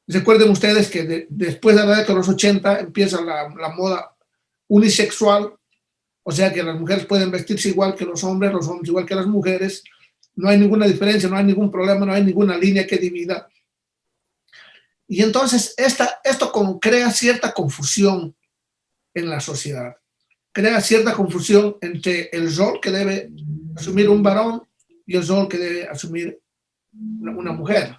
Recuerden ustedes que después de la década de los 80 empieza la moda unisexual, o sea que las mujeres pueden vestirse igual que los hombres igual que las mujeres, no hay ninguna diferencia, no hay ningún problema, no hay ninguna línea que divida. Y entonces esto crea cierta confusión en la sociedad, crea cierta confusión entre el rol que debe asumir un varón y el rol que debe asumir una mujer,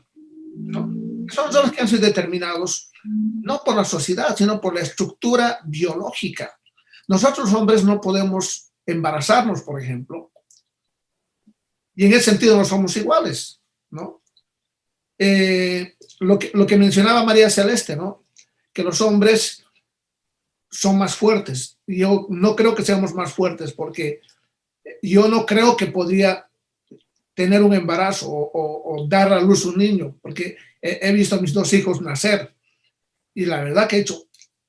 ¿no? Son roles que han sido determinados no por la sociedad, sino por la estructura biológica. Nosotros los hombres no podemos embarazarnos, por ejemplo, y en ese sentido no somos iguales, ¿no? Lo que mencionaba María Celeste, ¿no? Que los hombres son más fuertes. Yo no creo que seamos más fuertes porque yo no creo que podría tener un embarazo o dar a luz un niño, porque he visto a mis dos hijos nacer y la verdad que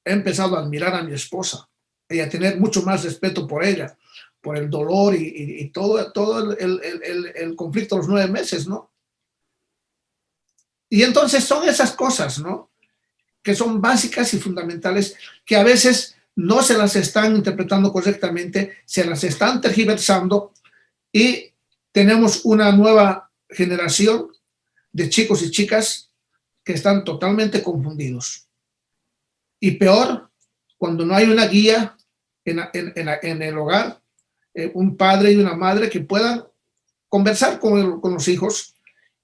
he empezado a admirar a mi esposa y a tener mucho más respeto por ella, por el dolor y todo el conflicto de los 9 meses, ¿no? Y entonces son esas cosas, ¿no? Que son básicas y fundamentales, que a veces no se las están interpretando correctamente, se las están tergiversando y tenemos una nueva generación de chicos y chicas que están totalmente confundidos. Y peor, cuando no hay una guía en el hogar, un padre y una madre que puedan conversar con los hijos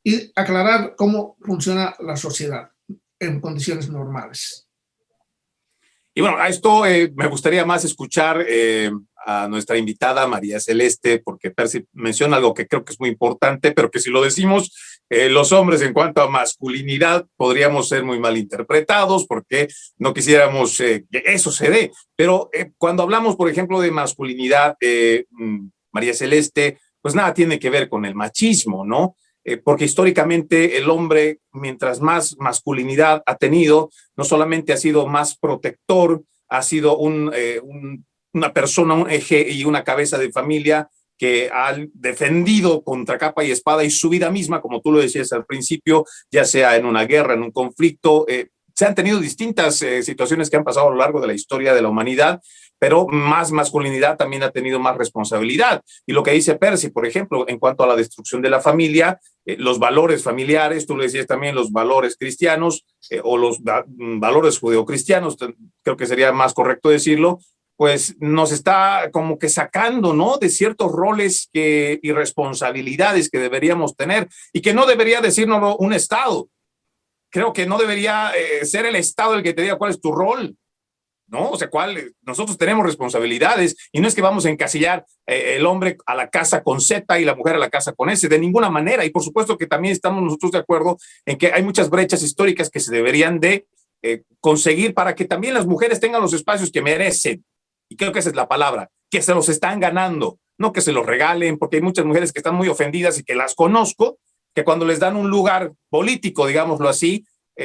y aclarar cómo funciona la sociedad en condiciones normales. Y bueno, a esto me gustaría más escuchar a nuestra invitada María Celeste, porque Percy menciona algo que creo que es muy importante, pero que si lo decimos los hombres en cuanto a masculinidad podríamos ser muy mal interpretados porque no quisiéramos que eso se dé. Pero cuando hablamos, por ejemplo, de masculinidad, María Celeste, pues nada tiene que ver con el machismo, ¿no? porque históricamente el hombre, mientras más masculinidad ha tenido, no solamente ha sido más protector, ha sido una persona, un eje y una cabeza de familia que ha defendido contra capa y espada y su vida misma, como tú lo decías al principio, ya sea en una guerra, en un conflicto. Se han tenido distintas situaciones que han pasado a lo largo de la historia de la humanidad, pero más masculinidad también ha tenido más responsabilidad. Y lo que dice Percy, por ejemplo, en cuanto a la destrucción de la familia, los valores familiares, tú le decías también los valores cristianos o los valores judeocristianos, creo que sería más correcto decirlo, pues nos está como que sacando, ¿no?, de ciertos roles y responsabilidades que deberíamos tener y que no debería decirnos un Estado. Creo que no debería ser el Estado el que te diga cuál es tu rol, ¿no? O sea, nosotros tenemos responsabilidades y no es que vamos a encasillar el hombre a la casa con Z y la mujer a la casa con S, de ninguna manera. Y por supuesto que también estamos nosotros de acuerdo en que hay muchas brechas históricas que se deberían de conseguir para que también las mujeres tengan los espacios que merecen. Y creo que esa es la palabra, que se los están ganando, no que se los regalen, porque hay muchas mujeres que están muy ofendidas y que las conozco, que cuando les dan un lugar político, digámoslo así,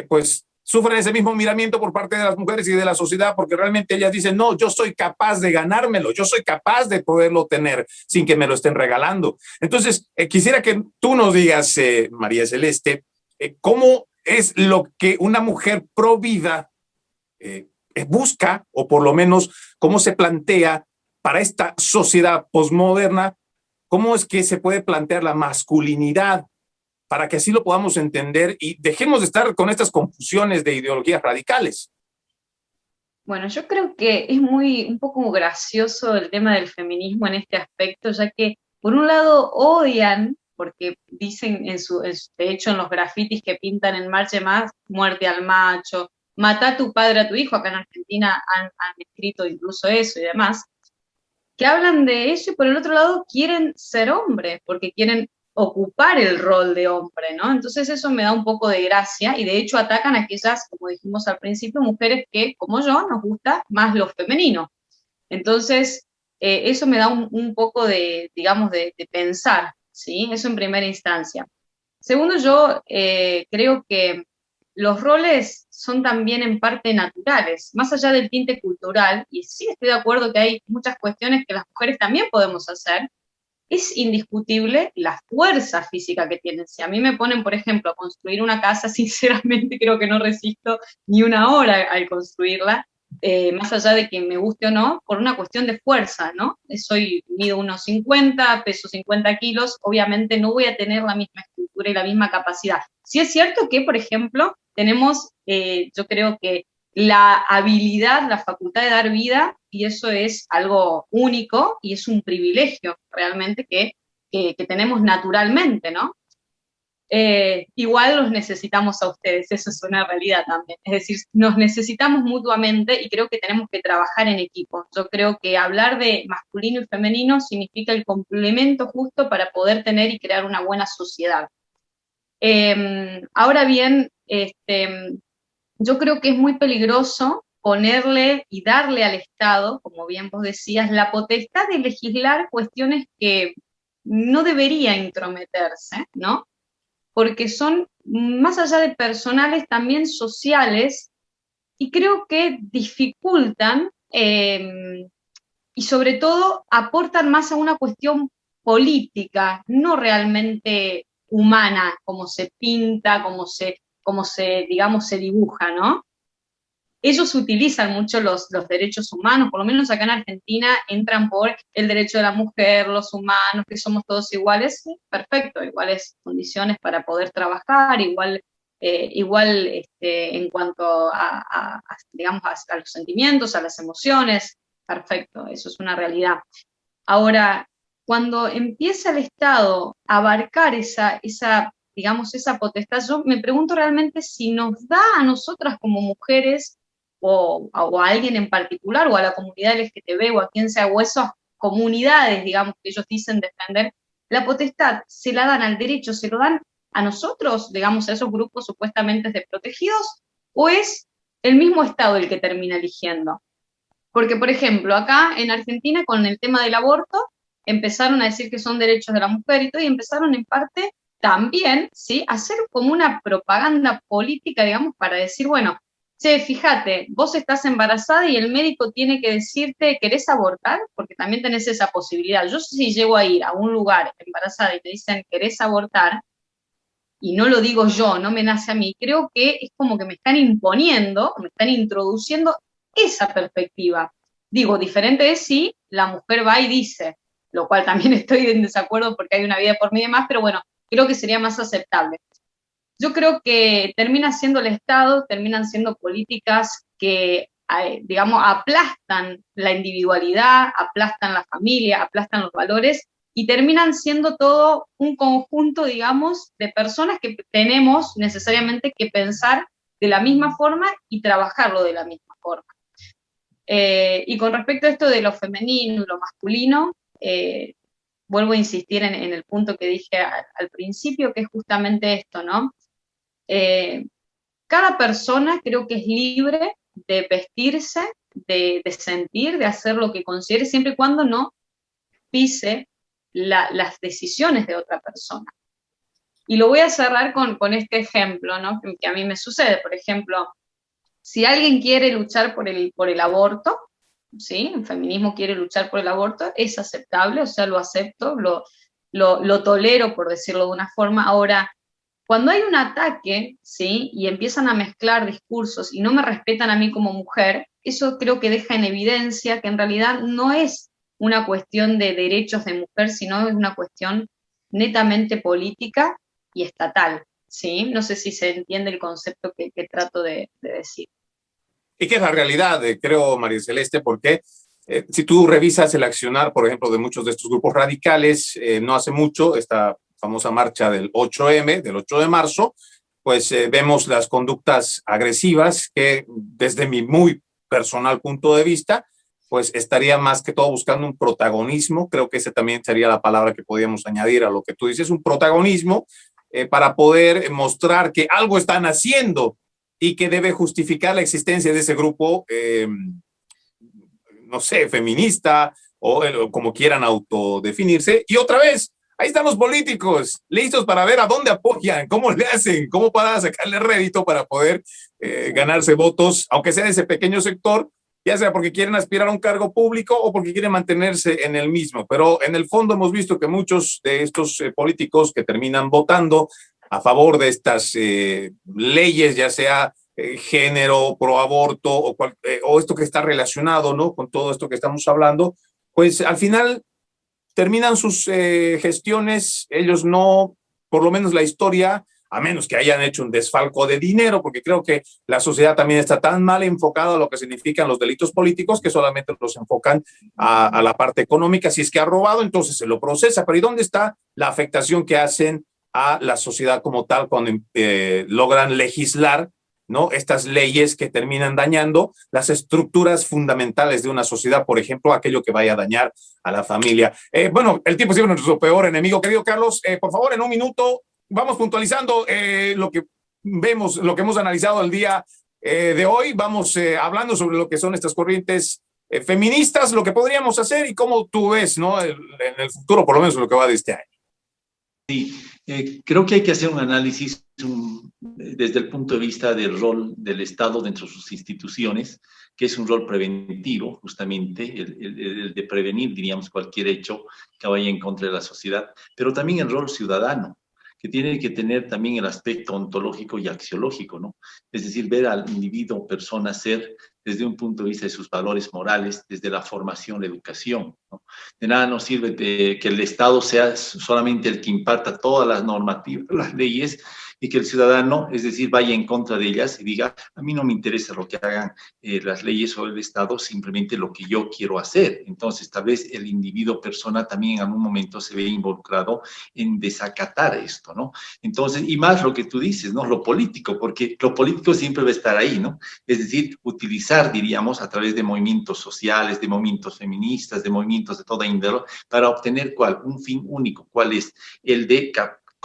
pues sufren ese mismo miramiento por parte de las mujeres y de la sociedad, porque realmente ellas dicen, no, yo soy capaz de ganármelo, yo soy capaz de poderlo tener sin que me lo estén regalando. Entonces, quisiera que tú nos digas, María Celeste, cómo es lo que una mujer pro vida busca, o por lo menos cómo se plantea para esta sociedad posmoderna, cómo es que se puede plantear la masculinidad para que así lo podamos entender y dejemos de estar con estas confusiones de ideologías radicales. Bueno, yo creo que es un poco gracioso el tema del feminismo en este aspecto, ya que por un lado odian, porque dicen de hecho en los grafitis que pintan en Marche Más, muerte al macho, mata a tu padre, a tu hijo, acá en Argentina han escrito incluso eso y demás, que hablan de eso y por el otro lado quieren ser hombres, porque quieren ocupar el rol de hombre, ¿no? Entonces eso me da un poco de gracia y de hecho atacan a aquellas, como dijimos al principio, mujeres que, como yo, nos gusta más lo femenino. Entonces, eso me da un poco de, digamos, de pensar, ¿sí? Eso en primera instancia. Segundo, yo creo que los roles son también en parte naturales, más allá del tinte cultural, y sí estoy de acuerdo que hay muchas cuestiones que las mujeres también podemos hacer, es indiscutible la fuerza física que tienen. Si a mí me ponen, por ejemplo, a construir una casa, sinceramente creo que no resisto ni una hora al construirla, más allá de que me guste o no, por una cuestión de fuerza, ¿no? Mido unos 50, peso 50 kilos, obviamente no voy a tener la misma estructura y la misma capacidad. Sí es cierto que, por ejemplo, tenemos, yo creo que la habilidad, la facultad de dar vida, y eso es algo único y es un privilegio realmente que tenemos naturalmente, ¿no? Igual los necesitamos a ustedes, eso es una realidad también. Es decir, nos necesitamos mutuamente y creo que tenemos que trabajar en equipo. Yo creo que hablar de masculino y femenino significa el complemento justo para poder tener y crear una buena sociedad. Ahora bien, yo creo que es muy peligroso ponerle y darle al Estado, como bien vos decías, la potestad de legislar cuestiones que no debería intrometerse, ¿no? Porque son, más allá de personales, también sociales, y creo que dificultan y sobre todo aportan más a una cuestión política, no realmente humana, como se pinta, como se, digamos, se dibuja, ¿no? Ellos utilizan mucho los derechos humanos, por lo menos acá en Argentina entran por el derecho de la mujer, los humanos, que somos todos iguales, sí, perfecto, iguales condiciones para poder trabajar, igual en cuanto digamos, a los sentimientos, a las emociones, perfecto, eso es una realidad. Ahora, cuando empieza el Estado a abarcar digamos, esa potestad, yo me pregunto realmente si nos da a nosotras como mujeres o a alguien en particular, o a la comunidad LGTB, o a quien sea, o esas comunidades, digamos, que ellos dicen defender, la potestad se la dan al derecho, se lo dan a nosotros, digamos, a esos grupos supuestamente desprotegidos, o es el mismo Estado el que termina eligiendo. Porque, por ejemplo, acá en Argentina, con el tema del aborto, empezaron a decir que son derechos de la mujer y todo, y empezaron en parte también, ¿sí?, hacer como una propaganda política, digamos, para decir, bueno, che, fíjate, vos estás embarazada y el médico tiene que decirte, ¿querés abortar? Porque también tenés esa posibilidad. Yo si llego a ir a un lugar embarazada y te dicen, ¿querés abortar? Y no lo digo yo, no me nace a mí, creo que es como que me están imponiendo, me están introduciendo esa perspectiva. Digo, diferente es si la mujer va y dice, lo cual también estoy en desacuerdo porque hay una vida por mí y demás, pero bueno, creo que sería más aceptable. Yo creo que termina siendo el Estado, terminan siendo políticas que, digamos, aplastan la individualidad, aplastan la familia, aplastan los valores y terminan siendo todo un conjunto, digamos, de personas que tenemos necesariamente que pensar de la misma forma y trabajarlo de la misma forma. Y con respecto a esto de lo femenino y lo masculino, vuelvo a insistir en el punto que dije al principio, que es justamente esto, ¿no? Cada persona creo que es libre de vestirse, de sentir, de hacer lo que considere, siempre y cuando no pise las decisiones de otra persona. Y lo voy a cerrar con este ejemplo, ¿no?, que a mí me sucede. Por ejemplo, si alguien quiere luchar por el aborto, ¿sí?, el feminismo quiere luchar por el aborto, es aceptable, o sea, lo acepto, lo tolero, por decirlo de una forma. Ahora, cuando hay un ataque, ¿sí?, y empiezan a mezclar discursos y no me respetan a mí como mujer, eso creo que deja en evidencia que en realidad no es una cuestión de derechos de mujer, sino es una cuestión netamente política y estatal, ¿sí? No sé si se entiende el concepto que trato de decir. Y que es la realidad, creo, María Celeste, porque si tú revisas el accionar, por ejemplo, de muchos de estos grupos radicales, no hace mucho, esta famosa marcha del 8M, del 8 de marzo, pues vemos las conductas agresivas que desde mi muy personal punto de vista, pues estaría más que todo buscando un protagonismo. Creo que esa también sería la palabra que podríamos añadir a lo que tú dices, un protagonismo para poder mostrar que algo están haciendo y que debe justificar la existencia de ese grupo, no sé, feminista o como quieran autodefinirse. Y otra vez, ahí están los políticos, listos para ver a dónde apoyan, cómo le hacen, cómo para sacarle rédito para poder ganarse votos, aunque sea de ese pequeño sector, ya sea porque quieren aspirar a un cargo público o porque quieren mantenerse en el mismo. Pero en el fondo hemos visto que muchos de estos políticos que terminan votando a favor de estas leyes, ya sea género, pro aborto o esto que está relacionado, ¿no?, con todo esto que estamos hablando, pues al final terminan sus gestiones, ellos no, por lo menos la historia, a menos que hayan hecho un desfalco de dinero, porque creo que la sociedad también está tan mal enfocada a lo que significan los delitos políticos que solamente los enfocan a la parte económica. Si es que ha robado, entonces se lo procesa. Pero ¿y dónde está la afectación que hacen a la sociedad como tal cuando logran legislar, ¿no?, estas leyes que terminan dañando las estructuras fundamentales de una sociedad, por ejemplo, aquello que vaya a dañar a la familia? Bueno, el tiempo es siempre nuestro peor enemigo. Querido Carlos, por favor, en un minuto, vamos puntualizando lo que vemos, lo que hemos analizado el día de hoy. Vamos hablando sobre lo que son estas corrientes feministas, lo que podríamos hacer y cómo tú ves, ¿no?, en el futuro, por lo menos lo que va de este año. Sí, creo que hay que hacer un análisis desde el punto de vista del rol del Estado dentro de sus instituciones, que es un rol preventivo, justamente, el de prevenir, diríamos, cualquier hecho que vaya en contra de la sociedad, pero también el rol ciudadano, que tiene que tener también el aspecto ontológico y axiológico, ¿no? Es decir, ver al individuo, persona, ser, desde un punto de vista de sus valores morales, desde la formación, la educación, ¿no? De nada nos sirve que el Estado sea solamente el que imparta todas las normativas, las leyes, y que el ciudadano, es decir, vaya en contra de ellas y diga, a mí no me interesa lo que hagan las leyes o el Estado, simplemente lo que yo quiero hacer. Entonces, tal vez el individuo, persona, también en algún momento se ve involucrado en desacatar esto, ¿no? Entonces, y más lo que tú dices, ¿no?, lo político, porque lo político siempre va a estar ahí, ¿no? Es decir, utilizar, diríamos, a través de movimientos sociales, de movimientos feministas, de movimientos de toda índole, para obtener ¿cuál? Un fin único. ¿Cuál es? El de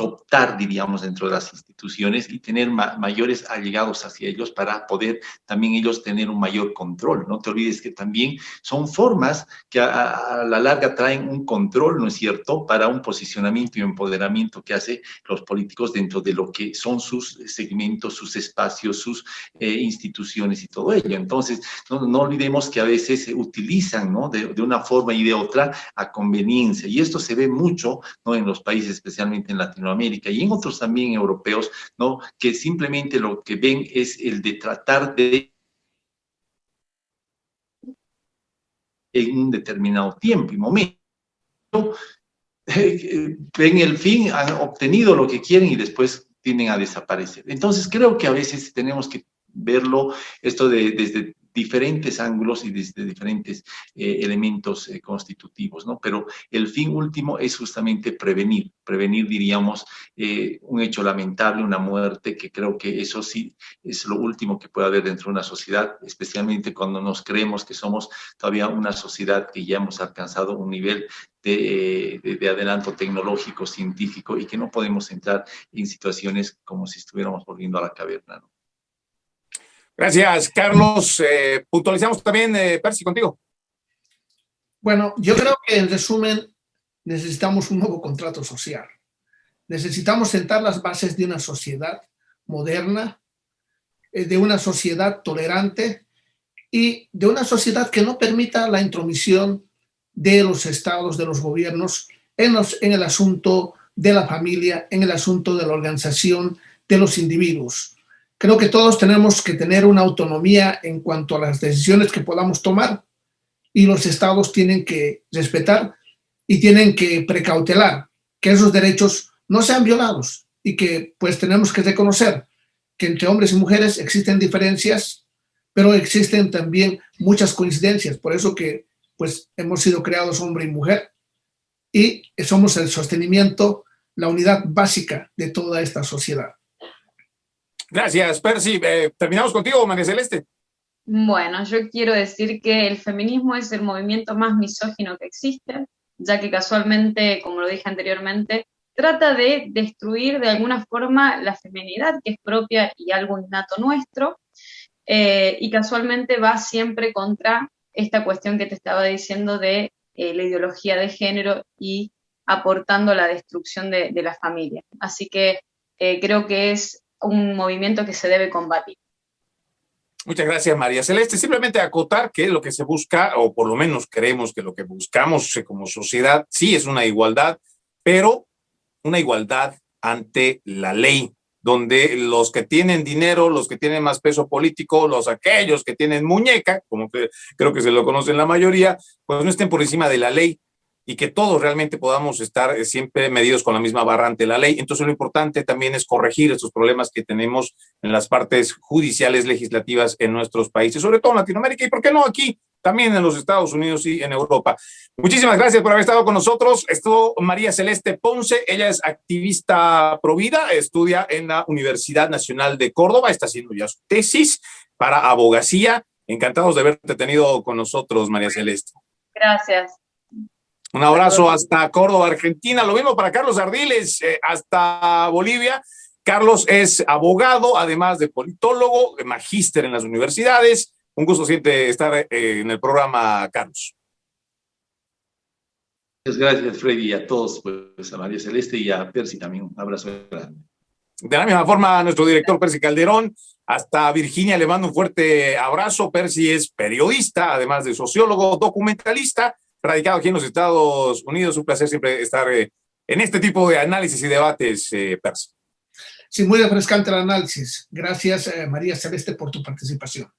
cooptar, diríamos, dentro de las instituciones y tener mayores allegados hacia ellos para poder también ellos tener un mayor control. No te olvides que también son formas que a la larga traen un control, ¿no es cierto?, para un posicionamiento y empoderamiento que hace los políticos dentro de lo que son sus segmentos, sus espacios, sus instituciones y todo ello. Entonces, no olvidemos que a veces se utilizan, ¿no?, de una forma y de otra a conveniencia. Y esto se ve mucho, ¿no?, en los países, especialmente en Latinoamérica y en otros también europeos, ¿no?, que simplemente lo que ven es el de tratar de en un determinado tiempo y momento, ven el fin, han obtenido lo que quieren y después tienden a desaparecer. Entonces creo que a veces tenemos que verlo esto desde diferentes ángulos y desde diferentes elementos constitutivos, ¿no? Pero el fin último es justamente prevenir, diríamos, un hecho lamentable, una muerte, que creo que eso sí es lo último que puede haber dentro de una sociedad, especialmente cuando nos creemos que somos todavía una sociedad que ya hemos alcanzado un nivel de adelanto tecnológico, científico, y que no podemos entrar en situaciones como si estuviéramos volviendo a la caverna, ¿no? Gracias, Carlos. Puntualizamos también, Percy, contigo. Bueno, yo creo que en resumen necesitamos un nuevo contrato social. Necesitamos sentar las bases de una sociedad moderna, de una sociedad tolerante y de una sociedad que no permita la intromisión de los estados, de los gobiernos en el asunto de la familia, en el asunto de la organización de los individuos. Creo que todos tenemos que tener una autonomía en cuanto a las decisiones que podamos tomar y los estados tienen que respetar y tienen que precautelar que esos derechos no sean violados y que pues tenemos que reconocer que entre hombres y mujeres existen diferencias, pero existen también muchas coincidencias. Por eso que pues hemos sido creados hombre y mujer y somos el sostenimiento, la unidad básica de toda esta sociedad. Gracias, Percy. Terminamos contigo, María Celeste. Bueno, yo quiero decir que el feminismo es el movimiento más misógino que existe, ya que casualmente, como lo dije anteriormente, trata de destruir de alguna forma la feminidad, que es propia y algo innato nuestro, y casualmente va siempre contra esta cuestión que te estaba diciendo de la ideología de género y aportando la destrucción de la familia. Así que creo que es un movimiento que se debe combatir. Muchas gracias, María Celeste. Simplemente acotar que lo que se busca, o por lo menos creemos que lo que buscamos como sociedad, sí es una igualdad, pero una igualdad ante la ley, donde los que tienen dinero, los que tienen más peso político, aquellos que tienen muñeca, como que creo que se lo conocen la mayoría, pues no estén por encima de la ley y que todos realmente podamos estar siempre medidos con la misma barra ante la ley. Entonces lo importante también es corregir estos problemas que tenemos en las partes judiciales, legislativas en nuestros países, sobre todo en Latinoamérica y, ¿por qué no aquí? También en los Estados Unidos y en Europa. Muchísimas gracias por haber estado con nosotros. Estuvo María Celeste Ponce. Ella es activista provida, estudia en la Universidad Nacional de Córdoba, está haciendo ya su tesis para abogacía. Encantados de haberte tenido con nosotros, María Celeste. Gracias. Un abrazo hasta Córdoba, Argentina. Lo mismo para Carlos Ardiles, hasta Bolivia. Carlos es abogado, además de politólogo, magíster en las universidades. Un gusto siempre estar en el programa, Carlos. Gracias, Freddy, y a todos, pues a María Celeste y a Percy también. Un abrazo grande. De la misma forma, a nuestro director Percy Calderón, hasta Virginia le mando un fuerte abrazo. Percy es periodista, además de sociólogo, documentalista, radicado aquí en los Estados Unidos. Un placer siempre estar en este tipo de análisis y debates, Percy. Sí, muy refrescante el análisis. Gracias, María Celeste, por tu participación.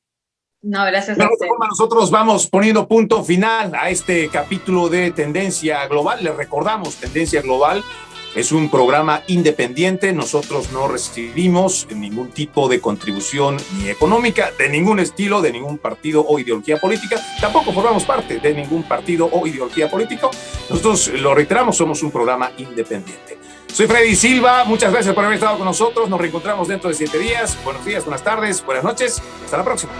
No, gracias de a usted. Forma, nosotros vamos poniendo punto final a este capítulo de Tendencia Global. Les recordamos, Tendencia Global es un programa independiente. Nosotros no recibimos ningún tipo de contribución ni económica, de ningún estilo, de ningún partido o ideología política. Tampoco formamos parte de ningún partido o ideología político. Nosotros, lo reiteramos, somos un programa independiente. Soy Freddy Silva. Muchas gracias por haber estado con nosotros. Nos reencontramos dentro de 7 días. Buenos días, buenas tardes, buenas noches. Hasta la próxima.